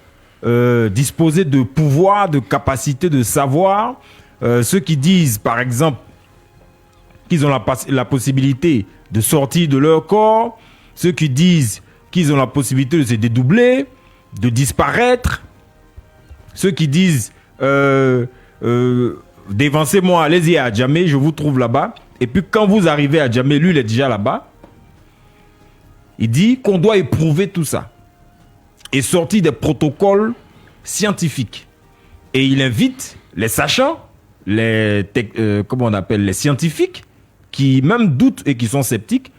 disposer de pouvoir, de capacité, de savoir. Ceux qui disent, par exemple, qu'ils ont la possibilité de sortir de leur corps. Ceux qui disent qu'ils ont la possibilité de se dédoubler, de disparaître. Ceux qui disent dévancez-moi, allez-y à Djamé, je vous trouve là-bas. Et puis quand vous arrivez à Djamé, lui il est déjà là-bas. Il dit qu'on doit éprouver tout ça et sortir des protocoles scientifiques. Et il invite les sachants, comment on appelle, les scientifiques qui même doutent et qui sont sceptiques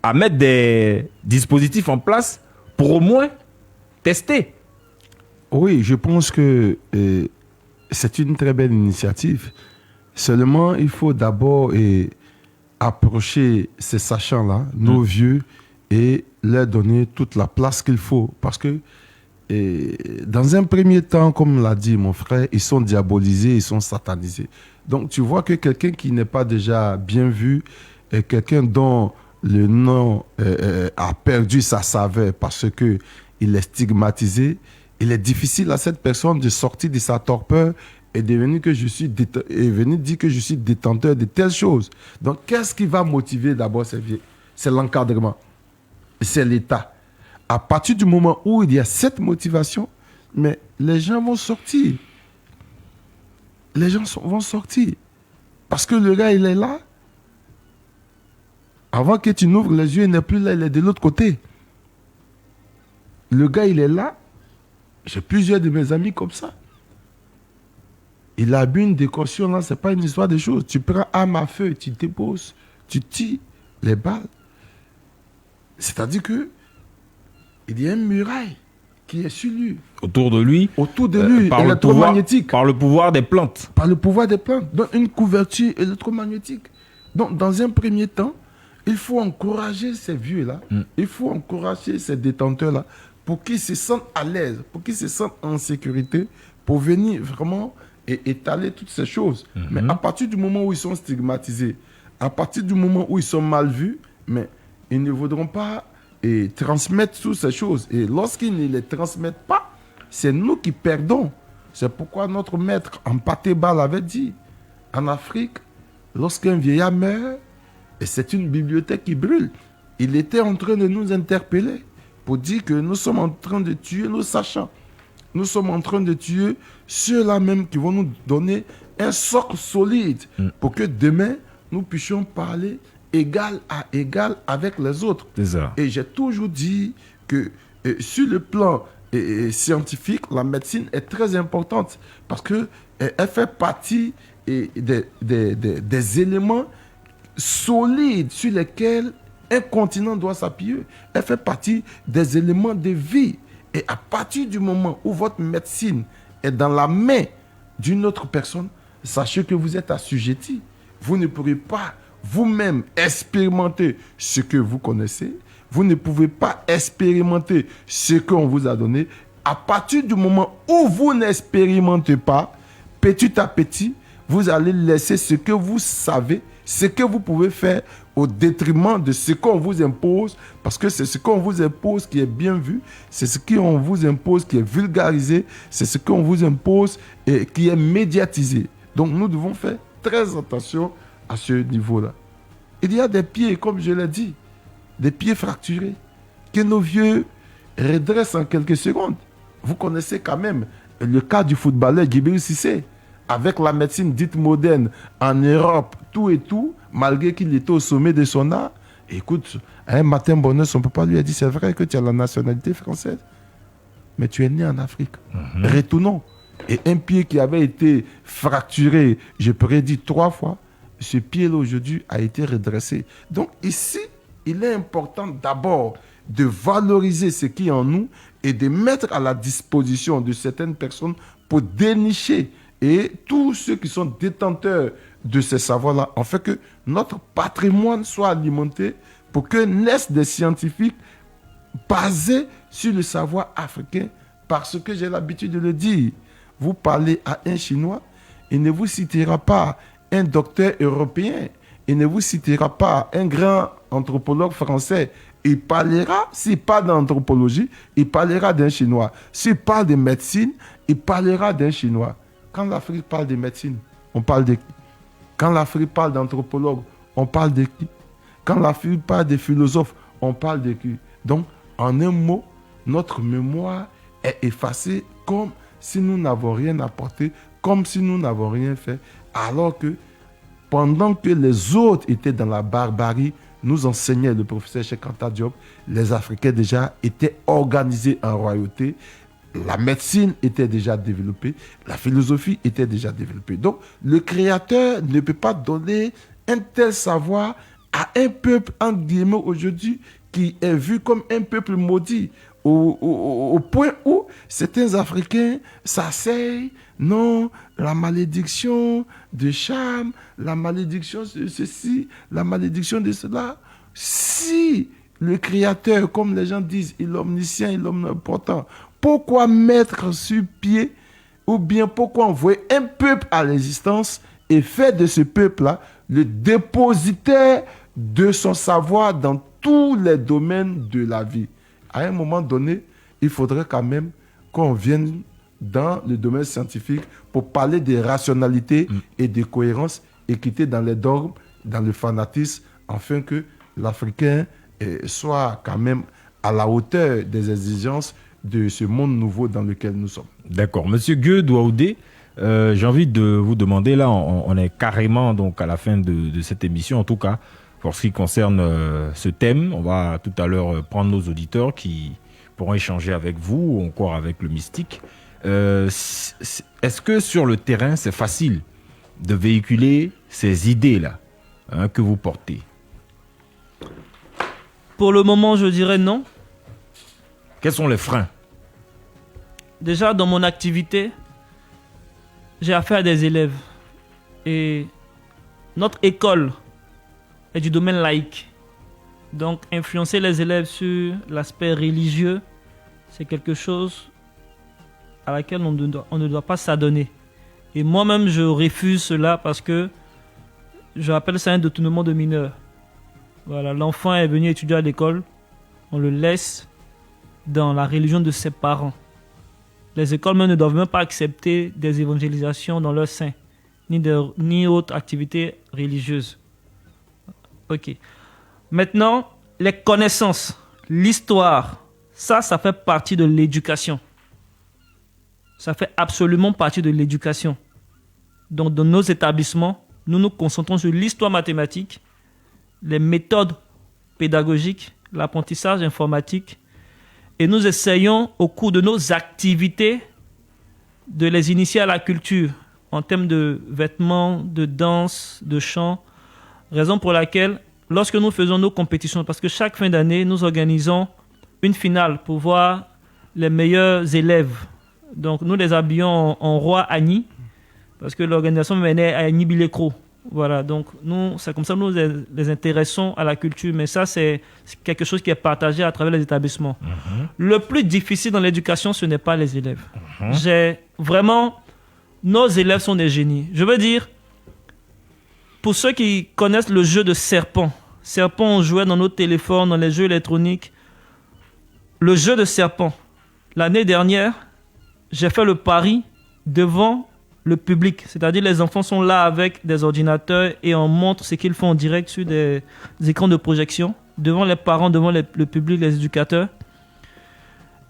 à mettre des dispositifs en place pour au moins tester. Oui, je pense que c'est une très belle initiative. Seulement, il faut d'abord approcher ces sachants-là, nos vieux, et leur donner toute la place qu'il faut. Parce que dans un premier temps, comme l'a dit mon frère, ils sont diabolisés, ils sont satanisés. Donc tu vois que quelqu'un qui n'est pas déjà bien vu, quelqu'un dont le nom a perdu sa saveur parce qu'il est stigmatisé, il est difficile à cette personne de sortir de sa torpeur et de venir dire que je suis détenteur de telles choses. Donc qu'est-ce qui va motiver d'abord ces vieux? C'est l'encadrement, c'est l'État. À partir du moment où il y a cette motivation, mais les gens vont sortir. Les gens vont sortir. Parce que le gars, il est là. Avant que tu n'ouvres les yeux, il n'est plus là, il est de l'autre côté. Le gars, il est là. J'ai plusieurs de mes amis comme ça. Il a bu une décaution, là, ce n'est pas une histoire de choses. Tu prends arme à feu, tu déposes, tu tires les balles. C'est-à-dire que il y a une muraille qui est sur lui. Autour de lui. Autour de lui, par électromagnétique. Par le pouvoir des plantes. Par le pouvoir des plantes. Donc une couverture électromagnétique. Donc dans un premier temps, il faut encourager ces vieux-là. Il faut encourager ces détenteurs-là pour qu'ils se sentent à l'aise, pour qu'ils se sentent en sécurité, pour venir vraiment étaler toutes ces choses. Mais à partir du moment où ils sont stigmatisés, à partir du moment où ils sont mal vus, mais ils ne voudront pas transmettre toutes ces choses. Et lorsqu'ils ne les transmettent pas, c'est nous qui perdons. C'est pourquoi notre maître Mpaté Bal avait dit, en Afrique, lorsqu'un vieillard meurt, et c'est une bibliothèque qui brûle, il était en train de nous interpeller pour dire que nous sommes en train de tuer nos sachants. Nous sommes en train de tuer ceux-là même qui vont nous donner un socle solide pour que demain, nous puissions parler égal à égal avec les autres. C'est ça. Et j'ai toujours dit que sur le plan scientifique, la médecine est très importante parce qu'elle fait partie des éléments solides sur lesquels un continent doit s'appuyer. Elle fait partie des éléments de vie. Et à partir du moment où votre médecine est dans la main d'une autre personne, sachez que vous êtes assujetti. Vous ne pourrez pas vous-même expérimenter ce que vous connaissez. Vous ne pouvez pas expérimenter ce qu'on vous a donné. À partir du moment où vous n'expérimentez pas, petit à petit, vous allez laisser ce que vous savez, ce que vous pouvez faire au détriment de ce qu'on vous impose, parce que c'est ce qu'on vous impose qui est bien vu, c'est ce qu'on vous impose qui est vulgarisé, c'est ce qu'on vous impose et qui est médiatisé. Donc nous devons faire très attention à ce niveau-là. Il y a des pieds, comme je l'ai dit, des pieds fracturés, que nos vieux redressent en quelques secondes. Vous connaissez quand même le cas du footballeur Djibril Cissé, avec la médecine dite moderne en Europe, tout et tout, malgré qu'il était au sommet de son art. Écoute, un matin bonheur, son papa lui a dit, c'est vrai que tu as la nationalité française, mais tu es né en Afrique. Retournons. Et un pied qui avait été fracturé, je pourrais dire 3 fois, ce pied-là aujourd'hui a été redressé. Donc ici, il est important d'abord de valoriser ce qui est en nous et de mettre à la disposition de certaines personnes pour dénicher et tous ceux qui sont détenteurs de ces savoirs-là, en fait que notre patrimoine soit alimenté pour que naissent des scientifiques basés sur le savoir africain. Parce que j'ai l'habitude de le dire, vous parlez à un Chinois, il ne vous citera pas un docteur européen, il ne vous citera pas un grand anthropologue français. Il parlera, s'il parle d'anthropologie, il parlera d'un Chinois. S'il parle de médecine, il parlera d'un Chinois. Quand l'Afrique parle de médecine, on parle de qui? Quand l'Afrique parle d'anthropologue, on parle de qui? Quand l'Afrique parle de philosophes, on parle de qui? Donc, en un mot, notre mémoire est effacée comme si nous n'avons rien apporté, comme si nous n'avons rien fait, alors que pendant que les autres étaient dans la barbarie, nous enseignait le professeur Cheikh Anta Diop, les Africains déjà étaient organisés en royauté, la médecine était déjà développée, la philosophie était déjà développée. Donc, le Créateur ne peut pas donner un tel savoir à un peuple, entre guillemets, aujourd'hui, qui est vu comme un peuple maudit, au point où certains Africains s'asseyent, non, la malédiction de Cham, la malédiction de ceci, la malédiction de cela. Si le Créateur, comme les gens disent, il est omniscient, il est omnipotent, pourquoi mettre sur pied, ou bien pourquoi envoyer un peuple à l'existence et faire de ce peuple-là le dépositaire de son savoir dans tous les domaines de la vie? À un moment donné, il faudrait quand même qu'on vienne dans le domaine scientifique pour parler de rationalité et de cohérence et quitter dans les dogmes, dans le fanatisme, afin que l'Africain soit quand même à la hauteur des exigences de ce monde nouveau dans lequel nous sommes. D'accord. Monsieur Gueux Douaoudé, j'ai envie de vous demander, là, on est carrément donc à la fin de cette émission, en tout cas, pour ce qui concerne ce thème. On va tout à l'heure prendre nos auditeurs qui pourront échanger avec vous ou encore avec le mystique. Est-ce que sur le terrain, c'est facile de véhiculer ces idées-là que vous portez? Pour le moment, je dirais non. Quels sont les freins? Déjà, dans mon activité, j'ai affaire à des élèves. Et notre école est du domaine laïque. Donc, influencer les élèves sur l'aspect religieux, c'est quelque chose à laquelle on ne doit pas s'adonner. Et moi-même, je refuse cela parce que je appelle ça un détournement de mineur. Voilà, l'enfant est venu étudier à l'école, on le laisse dans la religion de ses parents. Les écoles même ne doivent même pas accepter des évangélisations dans leur sein, ni autres activités religieuses. Ok. Maintenant, les connaissances, l'histoire, ça fait partie de l'éducation. Ça fait absolument partie de l'éducation. Donc, dans nos établissements, nous nous concentrons sur l'histoire mathématique, les méthodes pédagogiques, l'apprentissage informatique, et nous essayons, au cours de nos activités, de les initier à la culture, en termes de vêtements, de danse, de chant. Raison pour laquelle, lorsque nous faisons nos compétitions, parce que chaque fin d'année, nous organisons une finale pour voir les meilleurs élèves Donc, nous les habillons en roi Agni, parce que l'organisation menait à Agni Bilécro. Voilà, donc nous, c'est comme ça que nous les intéressons à la culture, mais ça, c'est quelque chose qui est partagé à travers les établissements. Le plus difficile dans l'éducation, ce n'est pas les élèves. Vraiment, nos élèves sont des génies. Je veux dire, pour ceux qui connaissent le jeu de serpent, on jouait dans nos téléphones, dans les jeux électroniques. Le jeu de serpent, l'année dernière, j'ai fait le pari devant le public, c'est-à-dire les enfants sont là avec des ordinateurs et on montre ce qu'ils font en direct sur des écrans de projection, devant les parents, devant le public, les éducateurs.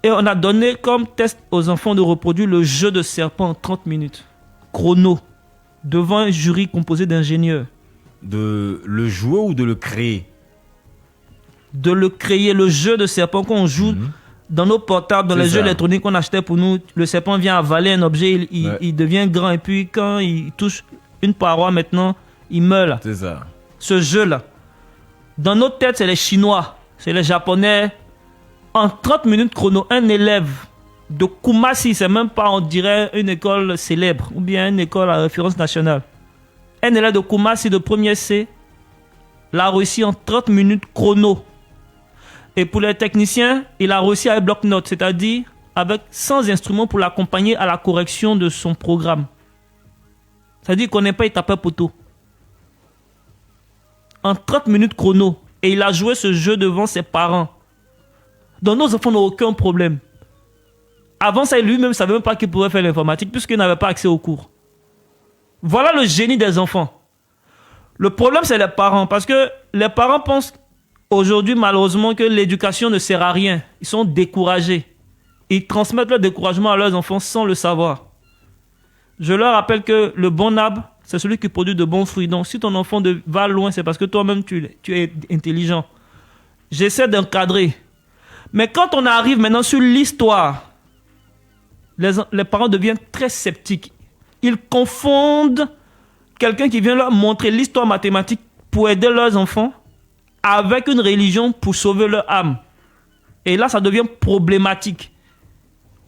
Et on a donné comme test aux enfants de reproduire le jeu de serpent en 30 minutes, chrono, devant un jury composé d'ingénieurs. De le jouer ou de le créer? De le créer, le jeu de serpent qu'on joue dans nos portables, dans les jeux électroniques qu'on achetait pour nous. Le serpent vient avaler un objet, il devient grand et puis quand il touche une paroi maintenant, il meurt là. C'est ça. Ce jeu-là. Dans nos têtes, c'est les Chinois, c'est les Japonais. En 30 minutes chrono, un élève de Kumasi, c'est même pas, on dirait, une école célèbre ou bien une école à référence nationale. Un élève de Kumasi de premier C l'a réussi en 30 minutes chrono. Et pour les techniciens, il a réussi avec bloc-notes, c'est-à-dire avec 100 instruments pour l'accompagner à la correction de son programme. C'est-à-dire qu'on n'est pas étapé poteau. En 30 minutes chrono. Et il a joué ce jeu devant ses parents. Donc nos enfants n'ont aucun problème. Avant ça, lui-même ne savait même pas qu'il pouvait faire l'informatique puisqu'il n'avait pas accès aux cours. Voilà le génie des enfants. Le problème, c'est les parents. Parce que les parents pensent aujourd'hui, malheureusement, que l'éducation ne sert à rien. Ils sont découragés. Ils transmettent leur découragement à leurs enfants sans le savoir. Je leur rappelle que le bon arbre, c'est celui qui produit de bons fruits. Donc, si ton enfant va loin, c'est parce que toi-même, tu es intelligent. J'essaie d'encadrer. Mais quand on arrive maintenant sur l'histoire, les parents deviennent très sceptiques. Ils confondent quelqu'un qui vient leur montrer l'histoire mathématique pour aider leurs enfants avec une religion pour sauver leur âme. Et là, ça devient problématique.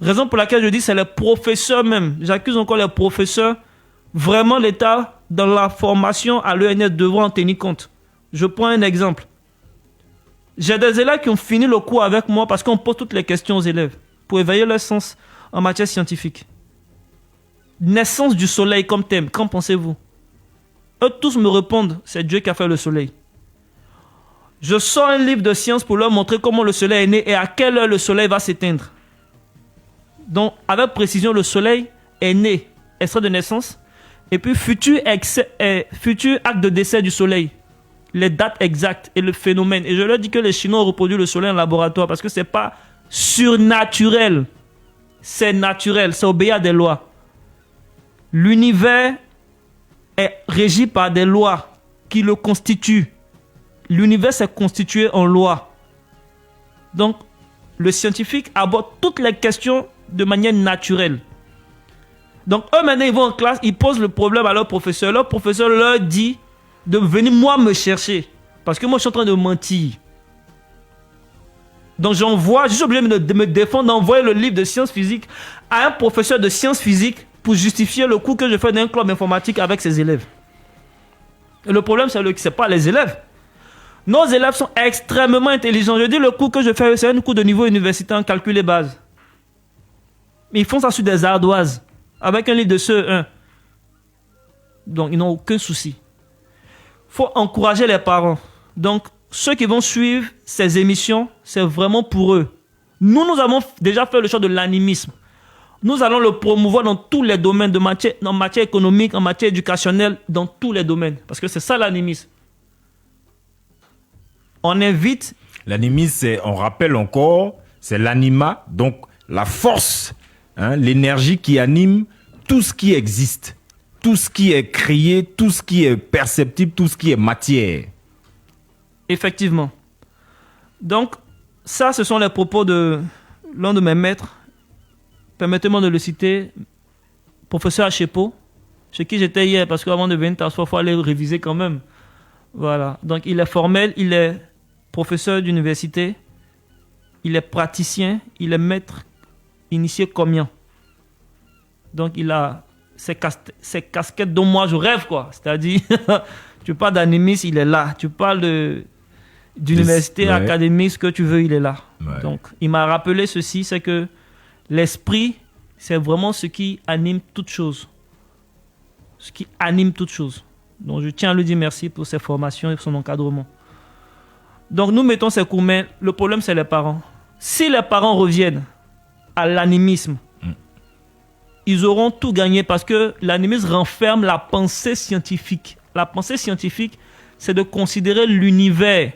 Raison pour laquelle je dis c'est les professeurs même. J'accuse encore les professeurs. Vraiment, l'État, dans la formation à l'ENS, devrait en tenir compte. Je prends un exemple. J'ai des élèves qui ont fini le cours avec moi parce qu'on pose toutes les questions aux élèves pour éveiller leur sens en matière scientifique. Naissance du soleil comme thème, qu'en pensez-vous? Eux tous me répondent, c'est Dieu qui a fait le soleil. Je sors un livre de science pour leur montrer comment le soleil est né et à quelle heure le soleil va s'éteindre. Donc, avec précision, le soleil est né, extrait de naissance, et puis futur acte de décès du soleil. Les dates exactes et le phénomène. Et je leur dis que les Chinois ont reproduit le soleil en laboratoire parce que ce n'est pas surnaturel. C'est naturel, ça obéit à des lois. L'univers est régi par des lois qui le constituent. L'univers s'est constitué en lois. Donc, le scientifique aborde toutes les questions de manière naturelle. Donc, eux, maintenant, ils vont en classe, ils posent le problème à leur professeur. Leur professeur leur dit de venir, moi, me chercher. Parce que moi, je suis en train de mentir. Donc, je suis obligé de me défendre, d'envoyer le livre de sciences physiques à un professeur de sciences physiques pour justifier le cours que je fais dans un club informatique avec ses élèves. Et le problème, c'est que ce n'est pas les élèves. Nos élèves sont extrêmement intelligents. Je dis, le cours que je fais, c'est un cours de niveau universitaire en calcul et base. Mais ils font ça sur des ardoises, avec un livre de CE1. Donc, ils n'ont aucun souci. Il faut encourager les parents. Donc, ceux qui vont suivre ces émissions, c'est vraiment pour eux. Nous avons déjà fait le choix de l'animisme. Nous allons le promouvoir dans tous les domaines, en matière économique, en matière éducationnelle, dans tous les domaines. Parce que c'est ça l'animisme. On invite... L'animisme, on rappelle encore, c'est l'anima, donc la force, l'énergie qui anime tout ce qui existe, tout ce qui est créé, tout ce qui est perceptible, tout ce qui est matière. Effectivement. Donc, ça, ce sont les propos de l'un de mes maîtres. Permettez-moi de le citer, professeur Achepo, chez qui j'étais hier, parce qu'avant de venir, il faut aller réviser quand même. Voilà. Donc, il est formel, il est professeur d'université, il est praticien, il est maître initié comien. Donc, il a ces casquettes dont moi, je rêve, quoi. C'est-à-dire, tu parles d'animisme, il est là. Tu parles d'université académique, ce que tu veux, il est là. Ouais. Donc, il m'a rappelé ceci, c'est que l'esprit, c'est vraiment ce qui anime toute chose. Ce qui anime toute chose. Donc, je tiens à lui dire merci pour ses formations et pour son encadrement. Donc, nous mettons ces cours, mais le problème, c'est les parents. Si les parents reviennent à l'animisme, ils auront tout gagné parce que l'animisme renferme la pensée scientifique. La pensée scientifique, c'est de considérer l'univers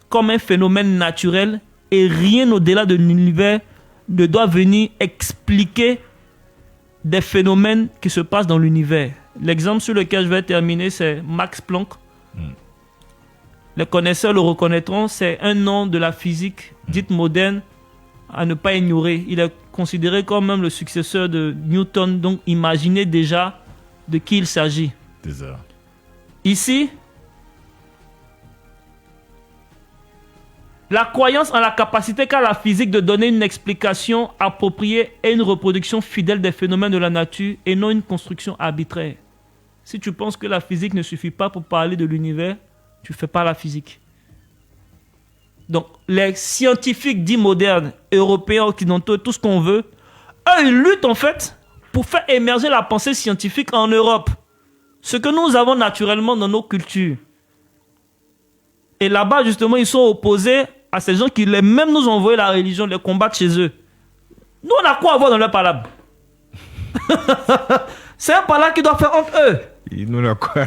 comme un phénomène naturel et rien au-delà de l'univers ne doit venir expliquer des phénomènes qui se passent dans l'univers. L'exemple sur lequel je vais terminer, c'est Max Planck. Les connaisseurs le reconnaîtront, c'est un nom de la physique dite moderne à ne pas ignorer. Il est considéré comme même le successeur de Newton, donc imaginez déjà de qui il s'agit. C'est ça. Ici, la croyance en la capacité qu'a la physique de donner une explication appropriée et une reproduction fidèle des phénomènes de la nature et non une construction arbitraire. Si tu penses que la physique ne suffit pas pour parler de l'univers, tu ne fais pas la physique. Donc, les scientifiques dits modernes, européens, occidentaux, tout ce qu'on veut, eux, ils luttent en fait pour faire émerger la pensée scientifique en Europe. Ce que nous avons naturellement dans nos cultures. Et là-bas, justement, ils sont opposés à ces gens qui même nous ont envoyé la religion, les combattre chez eux. Nous, on a quoi à voir dans leur palabre? C'est un palabre qui doit faire honte eux. Nous, on a quoi?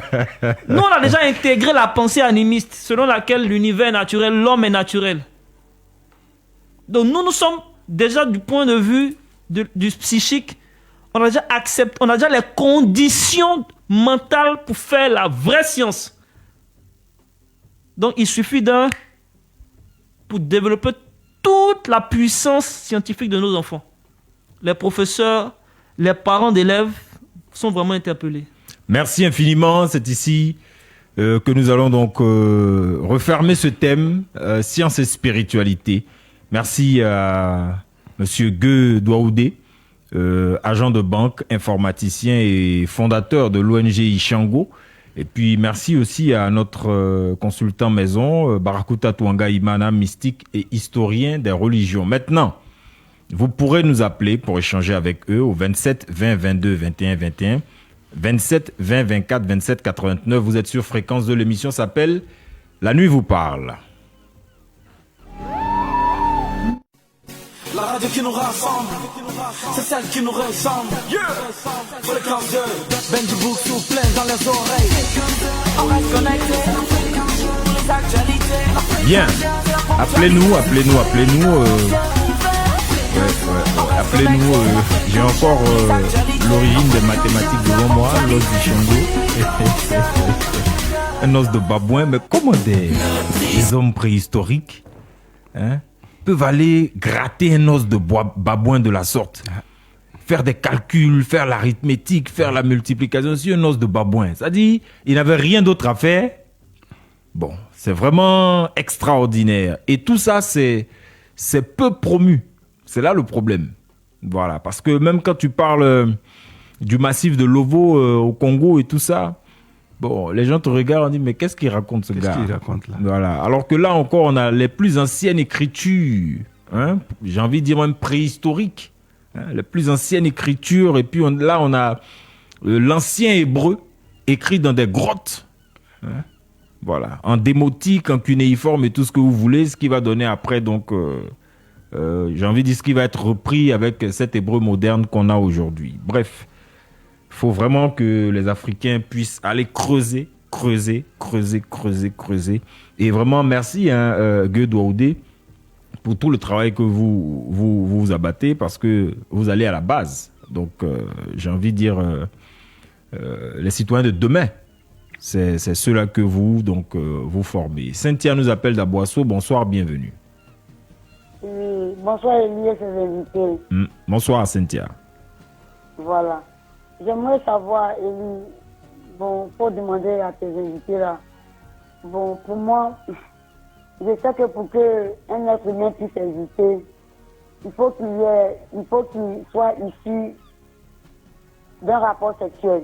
Nous, on a déjà intégré la pensée animiste, selon laquelle l'univers est naturel, l'homme est naturel. Donc nous sommes déjà du point de vue du psychique, on a déjà accepté, on a déjà les conditions mentales pour faire la vraie science. Donc il suffit pour développer toute la puissance scientifique de nos enfants. Les professeurs, les parents d'élèves sont vraiment interpellés. Merci infiniment. C'est ici que nous allons donc refermer ce thème science et spiritualité. Merci à Monsieur Gueux Douaoudé, agent de banque, informaticien et fondateur de l'ONG Ishango. Et puis merci aussi à notre consultant maison, Barakuta Touanga Imana, mystique et historien des religions. Maintenant, vous pourrez nous appeler pour échanger avec eux au 27 20 22 21 21. 27 20 24 27 89. Vous êtes sur Fréquence 2. L'émission s'appelle La Nuit vous parle. La radio qui nous rassemble, c'est celle qui nous ressemble. Fréquence 2, Benji Bouksou plein dans les oreilles. On reste connecté, les actualités. Bien. Appelez-nous. Appelez-nous. J'ai encore l'origine des mathématiques devant moi, l'os du Shango. Un os de babouin, mais comment des hommes préhistoriques peuvent aller gratter un os de babouin de la sorte, faire des calculs, faire l'arithmétique, faire la multiplication sur un os de babouin. C'est-à-dire, ils n'avaient rien d'autre à faire. Bon, c'est vraiment extraordinaire. Et tout ça, c'est peu promu. C'est là le problème. Voilà, parce que même quand tu parles du massif de Lovo au Congo et tout ça, bon, les gens te regardent et disent, mais qu'est-ce qu'il raconte ce gars? Qu'est-ce qu'il raconte là? Voilà. Alors que là encore, on a les plus anciennes écritures, j'ai envie de dire même préhistoriques, les plus anciennes écritures, et puis là on a l'ancien hébreu écrit dans des grottes, voilà, en démotique, en cunéiforme et tout ce que vous voulez, ce qui va donner après donc... j'ai envie de dire ce qui va être repris avec cet hébreu moderne qu'on a aujourd'hui. Bref, il faut vraiment que les Africains puissent aller creuser. Et vraiment, merci Gueux Douaoudé pour tout le travail que vous abattez parce que vous allez à la base. Donc, j'ai envie de dire les citoyens de demain. C'est ceux-là que vous formez. Cynthia nous appelle d'Aboisseau. Bonsoir, bienvenue. Oui, bonsoir Elie et ses invités. Bonsoir Cynthia. Voilà. J'aimerais savoir, Elie, bon, pour demander à tes invités là, bon, pour moi, je sais que pour qu'un être humain puisse exister, il faut qu'il soit issu d'un rapport sexuel.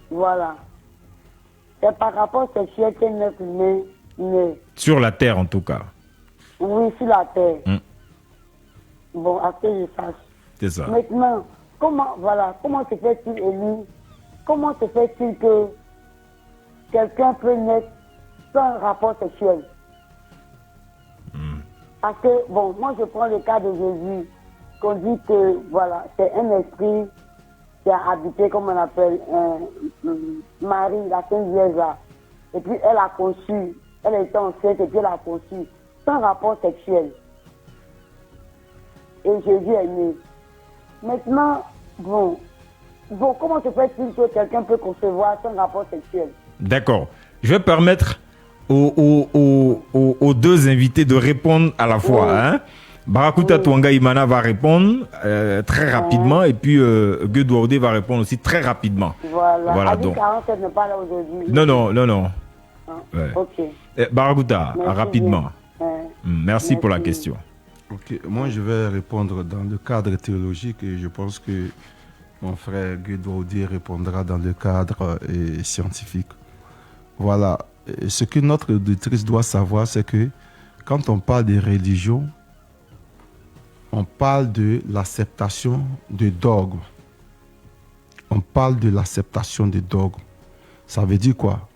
Voilà. C'est par rapport sexuel qu'un être humain naît. Sur la terre, en tout cas. Oui, sur la terre. Bon, à ce que je sache. C'est ça. Maintenant, comment se fait-il, Élie, comment se fait-il que quelqu'un peut naître sans rapport sexuel? Parce que, bon, moi je prends le cas de Jésus, qu'on dit que, voilà, c'est un esprit qui a habité, comme on appelle, Marie, la Sainte Vierge là. Et puis elle a conçu, elle était enceinte et puis elle a conçu, sans rapport sexuel. Et Jésus est né. Maintenant, bon, comment se fait-il que quelqu'un peut concevoir sans rapport sexuel? D'accord. Je vais permettre aux deux invités de répondre à la fois. Hein? Barakuta Touanga Imana va répondre très rapidement et puis Guedouaoudé va répondre aussi très rapidement. Voilà donc. 47 n'est pas là aujourd'hui. Non. Ouais. Ok. Barakuta, Merci rapidement. Merci pour la Merci. question. Ok, moi je vais répondre dans le cadre théologique et je pense que mon frère Guedouaoudé répondra dans le cadre scientifique. Voilà, et ce que notre auditrice doit savoir, c'est que quand on parle de religion, on parle de l'acceptation de dogmes. On parle de l'acceptation des dogmes. Ça veut dire quoi?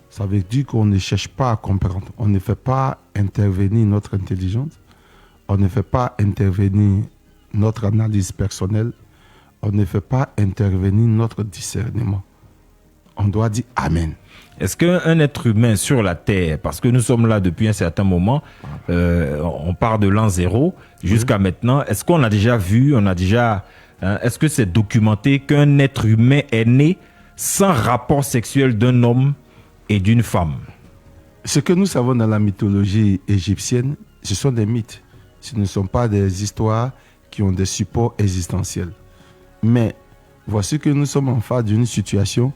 Ça veut dire qu'on ne cherche pas à comprendre. On ne fait pas intervenir notre intelligence. On ne fait pas intervenir notre analyse personnelle. On ne fait pas intervenir notre discernement. On doit dire Amen. Est-ce qu'un être humain sur la Terre, parce que nous sommes là depuis un certain moment, on part de l'an 0 jusqu'à maintenant, est-ce qu'on a déjà vu, est-ce que c'est documenté qu'un être humain est né sans rapport sexuel d'un homme et d'une femme? Ce que nous savons dans la mythologie égyptienne, ce sont des mythes. Ce ne sont pas des histoires qui ont des supports existentiels. Mais voici que nous sommes en face d'une situation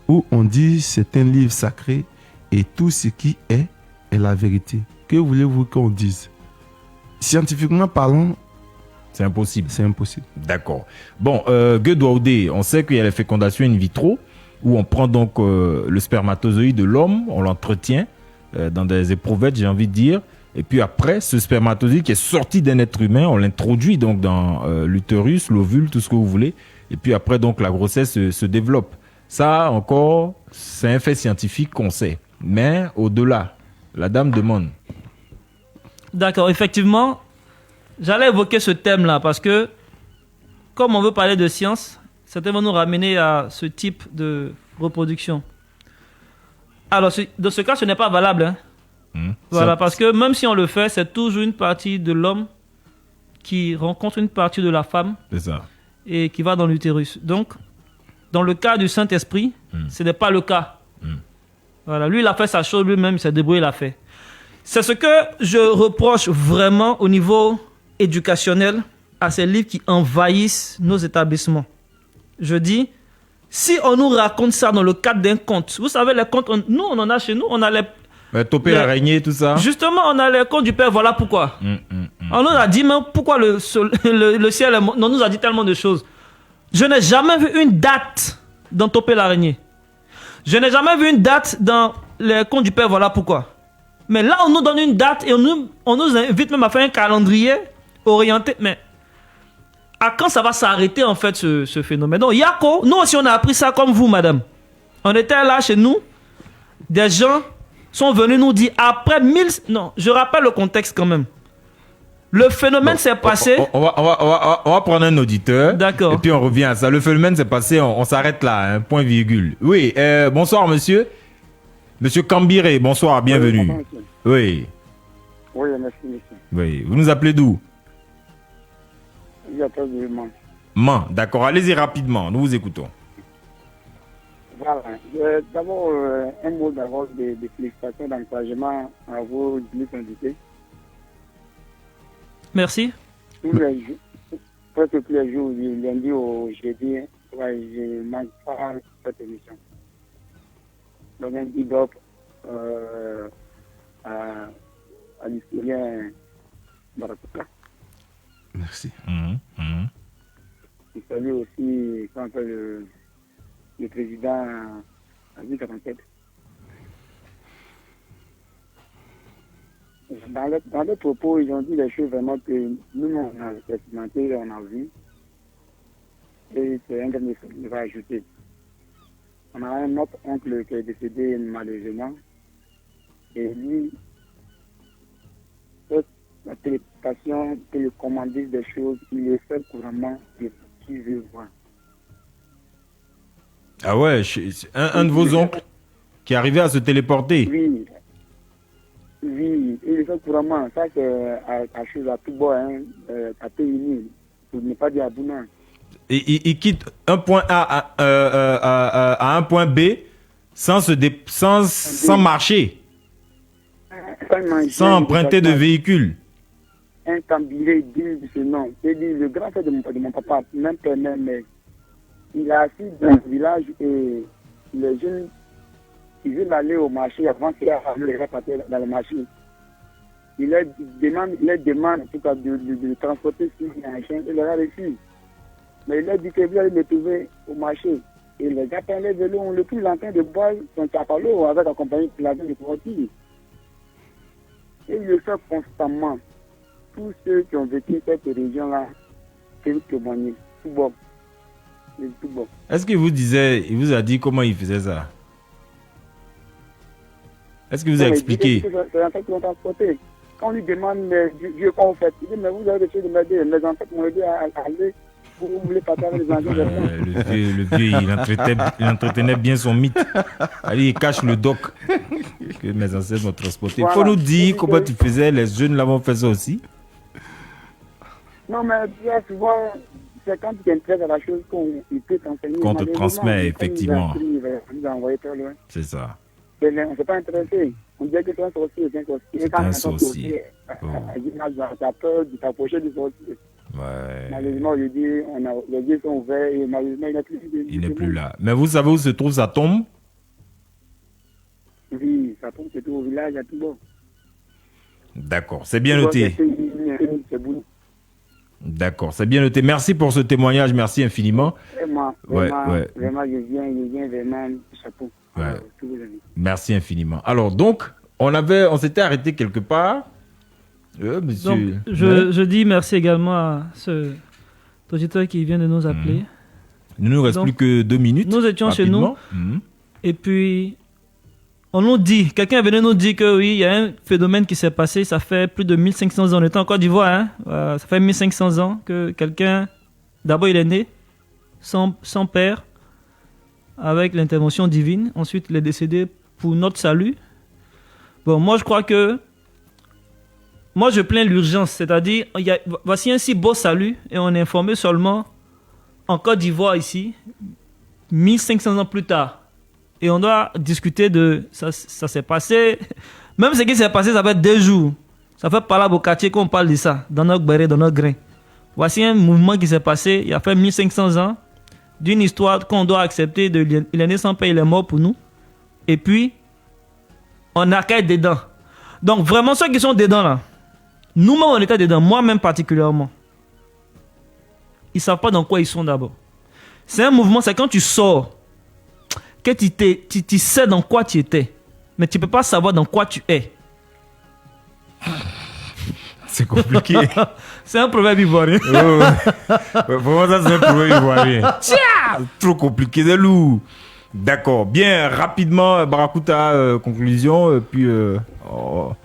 où on dit c'est un livre sacré et tout ce qui est la vérité. Que voulez-vous qu'on dise? Scientifiquement parlant, c'est impossible. C'est impossible. D'accord. Bon, Guedouaoudé, on sait qu'il y a la fécondation in vitro où on prend donc le spermatozoïde de l'homme, on l'entretient dans des éprouvettes, j'ai envie de dire. Et puis après, ce spermatozoïde qui est sorti d'un être humain, on l'introduit donc dans l'utérus, l'ovule, tout ce que vous voulez. Et puis après, donc, la grossesse se développe. Ça, encore, c'est un fait scientifique qu'on sait. Mais au-delà, la dame demande. D'accord, effectivement, j'allais évoquer ce thème-là parce que, comme on veut parler de science, certains vont nous ramener à ce type de reproduction. Alors, dans ce cas, ce n'est pas valable. Hein. Voilà, parce que même si on le fait, c'est toujours une partie de l'homme qui rencontre une partie de la femme. C'est ça. Et qui va dans l'utérus. Donc, dans le cas du Saint-Esprit, ce n'est pas le cas. Voilà, lui, il a fait sa chose lui-même, il s'est débrouillé, il a fait. C'est ce que je reproche vraiment au niveau éducationnel à ces livres qui envahissent nos établissements. Je dis, si on nous raconte ça dans le cadre d'un conte, vous savez, les contes, nous, on en a chez nous, on a les... Toper l'araignée, tout ça. Justement, on a les contes du Père, voilà pourquoi. On nous a dit, mais pourquoi le ciel est... On nous a dit tellement de choses. Je n'ai jamais vu une date dans Toper l'araignée. Je n'ai jamais vu une date dans les contes du Père, voilà pourquoi. Mais là, on nous donne une date et on nous invite même à faire un calendrier orienté. Mais à quand ça va s'arrêter, en fait, ce phénomène? Donc, Yako, nous aussi, on a appris ça comme vous, madame. On était là chez nous. Des gens sont venus nous dire, après 1000... Non, je rappelle le contexte quand même. Le phénomène s'est passé... On va prendre un auditeur. D'accord. Et puis on revient à ça. Le phénomène s'est passé, on s'arrête là, point virgule. Oui, bonsoir monsieur. Monsieur Cambiré, bonsoir, bienvenue. Oui. Oui, merci monsieur. Oui, vous nous appelez d'où? J'appelle de Mans. Mans, d'accord, allez-y rapidement, nous vous écoutons. Voilà. D'abord, un mot d'abord de félicitations, d'encouragement à vos invités. Merci. Tous les jours, presque tous les jours, du lundi au jeudi, je ne manque pas cette émission. Donc, un big up à l'historien Barakuta. Merci. Je salue aussi quand le président Aziz 47. Dans les propos, ils ont dit des choses vraiment que nous, on a expérimenté, on a vu. Et c'est un dernier chose qu'il va ajouter. On a un autre oncle qui est décédé malheureusement. Et lui, la téléportation, télécommander des choses, il est fait couramment de qui veut voir. Ah ouais, un de vos oncles qui est arrivé à se téléporter. Oui, oui, il est fait couramment. Ça, c'est à chose à tout bas, hein, à Péini, pour ne pas dire à Bounan. Et il quitte un point A à un point B sans marcher, sans emprunter de véhicule. Un cambilé digne de ce nom. C'est le grand frère de mon papa, même père, même mère. Il est assis dans le village et les jeunes, ils veulent aller au marché avant qu'il les repartir dans le marché. Il leur demande en tout cas de transporter sur un chien et leur a reçu. Mais il leur dit que vous allez me trouver au marché. Et les gars prennent les vélos, on le pris en train de boire son chapalo avec la compagnie de la ville de Porti. Et il le fait constamment. Tous ceux qui ont vécu cette région-là peuvent témoigner. Tout bon. Tout bon. Est-ce qu'il vous a dit comment il faisait ça? Est-ce qu'il vous a expliqué? C'est en fait qu'ils l'ont transporté. Quand on lui demande, mais Dieu, comment vous faites? Il dit, mais vous avez essayé de m'aider. Mes enfants m'ont aidé à aller. Vous voulez partir avec les enfants. Le vieux, il entretenait bien son mythe. Allez, il cache le doc que mes ancêtres m'ont transporté. Il faut nous dire comment tu faisais. Les jeunes là vont faire ça aussi. Non, mais bien souvent, c'est quand tu t'intéresses à la chose qu'on peut t'enseigner. Qu'on te transmet, effectivement. C'est ça. On ne s'est pas intéressé. On disait que c'est un sorcier, c'est un sorcier. C'est un sorcier. Tu as peur de t'approcher du sorcier. Ouais. Malheureusement, les yeux sont ouverts et malheureusement, il n'est plus là. Mais vous savez où se trouve sa tombe? Oui, sa tombe se trouve au village à Touba. D'accord, c'est bien noté. D'accord, c'est bien noté. Merci pour ce témoignage, merci infiniment. Vraiment, je viens vraiment chapeau. Ouais. Merci infiniment. Alors donc, on s'était arrêté quelque part. Monsieur. Donc, je dis merci également à ce auditeur qui vient de nous appeler. Il ne nous reste plus que 2 minutes. Nous étions rapidement chez nous. Et puis, on nous dit, quelqu'un venait nous dire que oui, il y a un phénomène qui s'est passé. Ça fait plus de 1500 ans. On était en Côte d'Ivoire. Ça fait 1500 ans que quelqu'un, d'abord il est né sans père, avec l'intervention divine. Ensuite, il est décédé pour notre salut. Bon, moi je crois que je plains l'urgence, c'est-à-dire, voici un si beau salut, et on est informé seulement en Côte d'Ivoire ici, 1500 ans plus tard. Et on doit discuter de ça s'est passé. Même ce qui s'est passé, ça fait 2 jours. Ça fait pas là au quartier qu'on parle de ça, dans notre béret, dans notre grain. Voici un mouvement qui s'est passé il y a fait 1500 ans, d'une histoire qu'on doit accepter. Il est né sans père, il est mort pour nous. Et puis, on n'a qu'à être dedans. Donc vraiment, ceux qui sont dedans là, nous-mêmes on était dedans, moi-même particulièrement. Ils ne savent pas dans quoi ils sont d'abord. C'est un mouvement, c'est quand tu sors, que tu sais dans quoi tu étais, mais tu ne peux pas savoir dans quoi tu es. C'est compliqué. C'est un proverbe ivoirien. Vraiment, ça c'est un proverbe ivoirien. Trop compliqué, c'est lourd. D'accord. Bien, rapidement, Barakuta, conclusion, puis on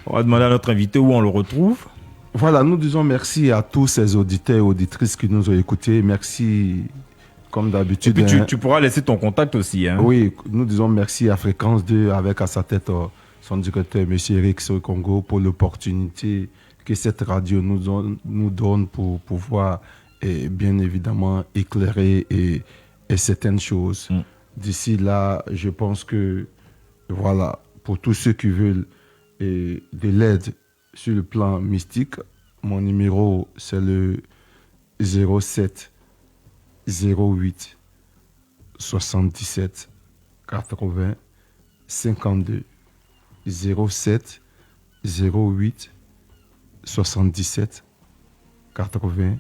va demander à notre invité où on le retrouve. Voilà, nous disons merci à tous ces auditeurs et auditrices qui nous ont écoutés. Merci, comme d'habitude. Et puis tu pourras laisser ton contact aussi. Hein. Oui, nous disons merci à Fréquence 2 avec à sa tête son directeur, M. Eric Congo, pour l'opportunité que cette radio nous donne pour pouvoir, bien évidemment, éclairer et certaines choses. D'ici là, je pense que, voilà, pour tous ceux qui veulent de l'aide sur le plan mystique, mon numéro, c'est le 07 08 77 80 52. 07 08 77 80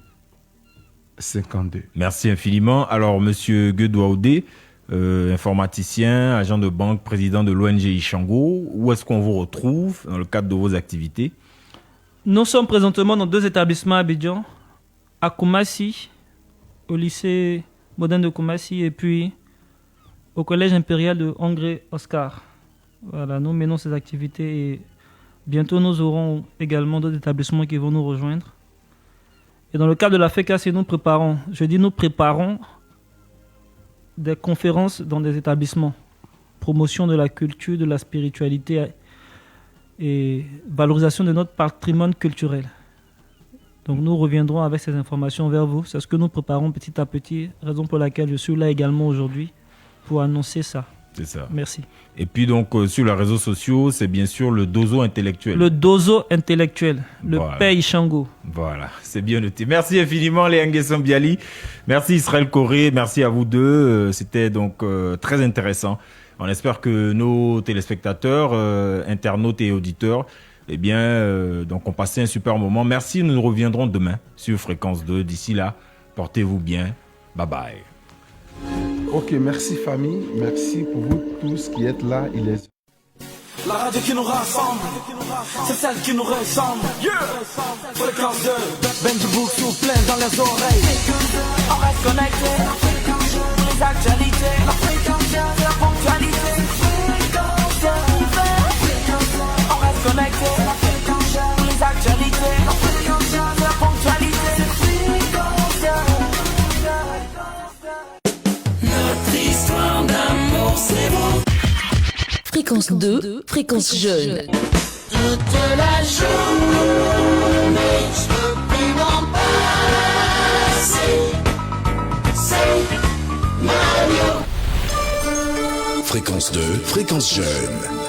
52. Merci infiniment. Alors, monsieur Guedouaoudé, informaticien, agent de banque, président de l'ONG Ishango, où est-ce qu'on vous retrouve dans le cadre de vos activités? Nous sommes présentement dans 2 établissements à Abidjan, à Koumassi, au lycée moderne de Koumassi, et puis au collège impérial de Hongrie Oscar. Voilà, nous menons ces activités et bientôt nous aurons également d'autres établissements qui vont nous rejoindre. Et dans le cadre de la FECAS, nous préparons des conférences dans des établissements. Promotion de la culture, de la spiritualité et valorisation de notre patrimoine culturel. Donc nous reviendrons avec ces informations vers vous. C'est ce que nous préparons petit à petit, raison pour laquelle je suis là également aujourd'hui pour annoncer ça. C'est ça. Merci. Et puis donc sur les réseaux sociaux, c'est bien sûr le Dozo intellectuel. Le Dozo intellectuel, le Voilà. Père Ishango. Voilà, c'est bien noté. Merci infiniment Léa Nguesson Bialy. Merci Israël Corée, merci à vous deux. C'était donc très intéressant. On espère que nos téléspectateurs, internautes et auditeurs, eh bien, donc ont passé un super moment. Merci, nous reviendrons demain sur Fréquence 2. D'ici là, portez-vous bien. Bye bye. Ok, merci famille, merci pour vous tous qui êtes là. Il est... La radio qui nous rassemble, c'est celle qui nous ressemble. Fréquence 2, Benji Book souffle dans les oreilles. On reste connecté, les actualités, la ponctualité. On reste connecté, les actualités, la ponctualité. Notre histoire d'amour, c'est vous. Fréquence 2, fréquence jeune. Toute la journée, je peux plus m'en passer. C'est Mario. Fréquence 2, fréquence jeune.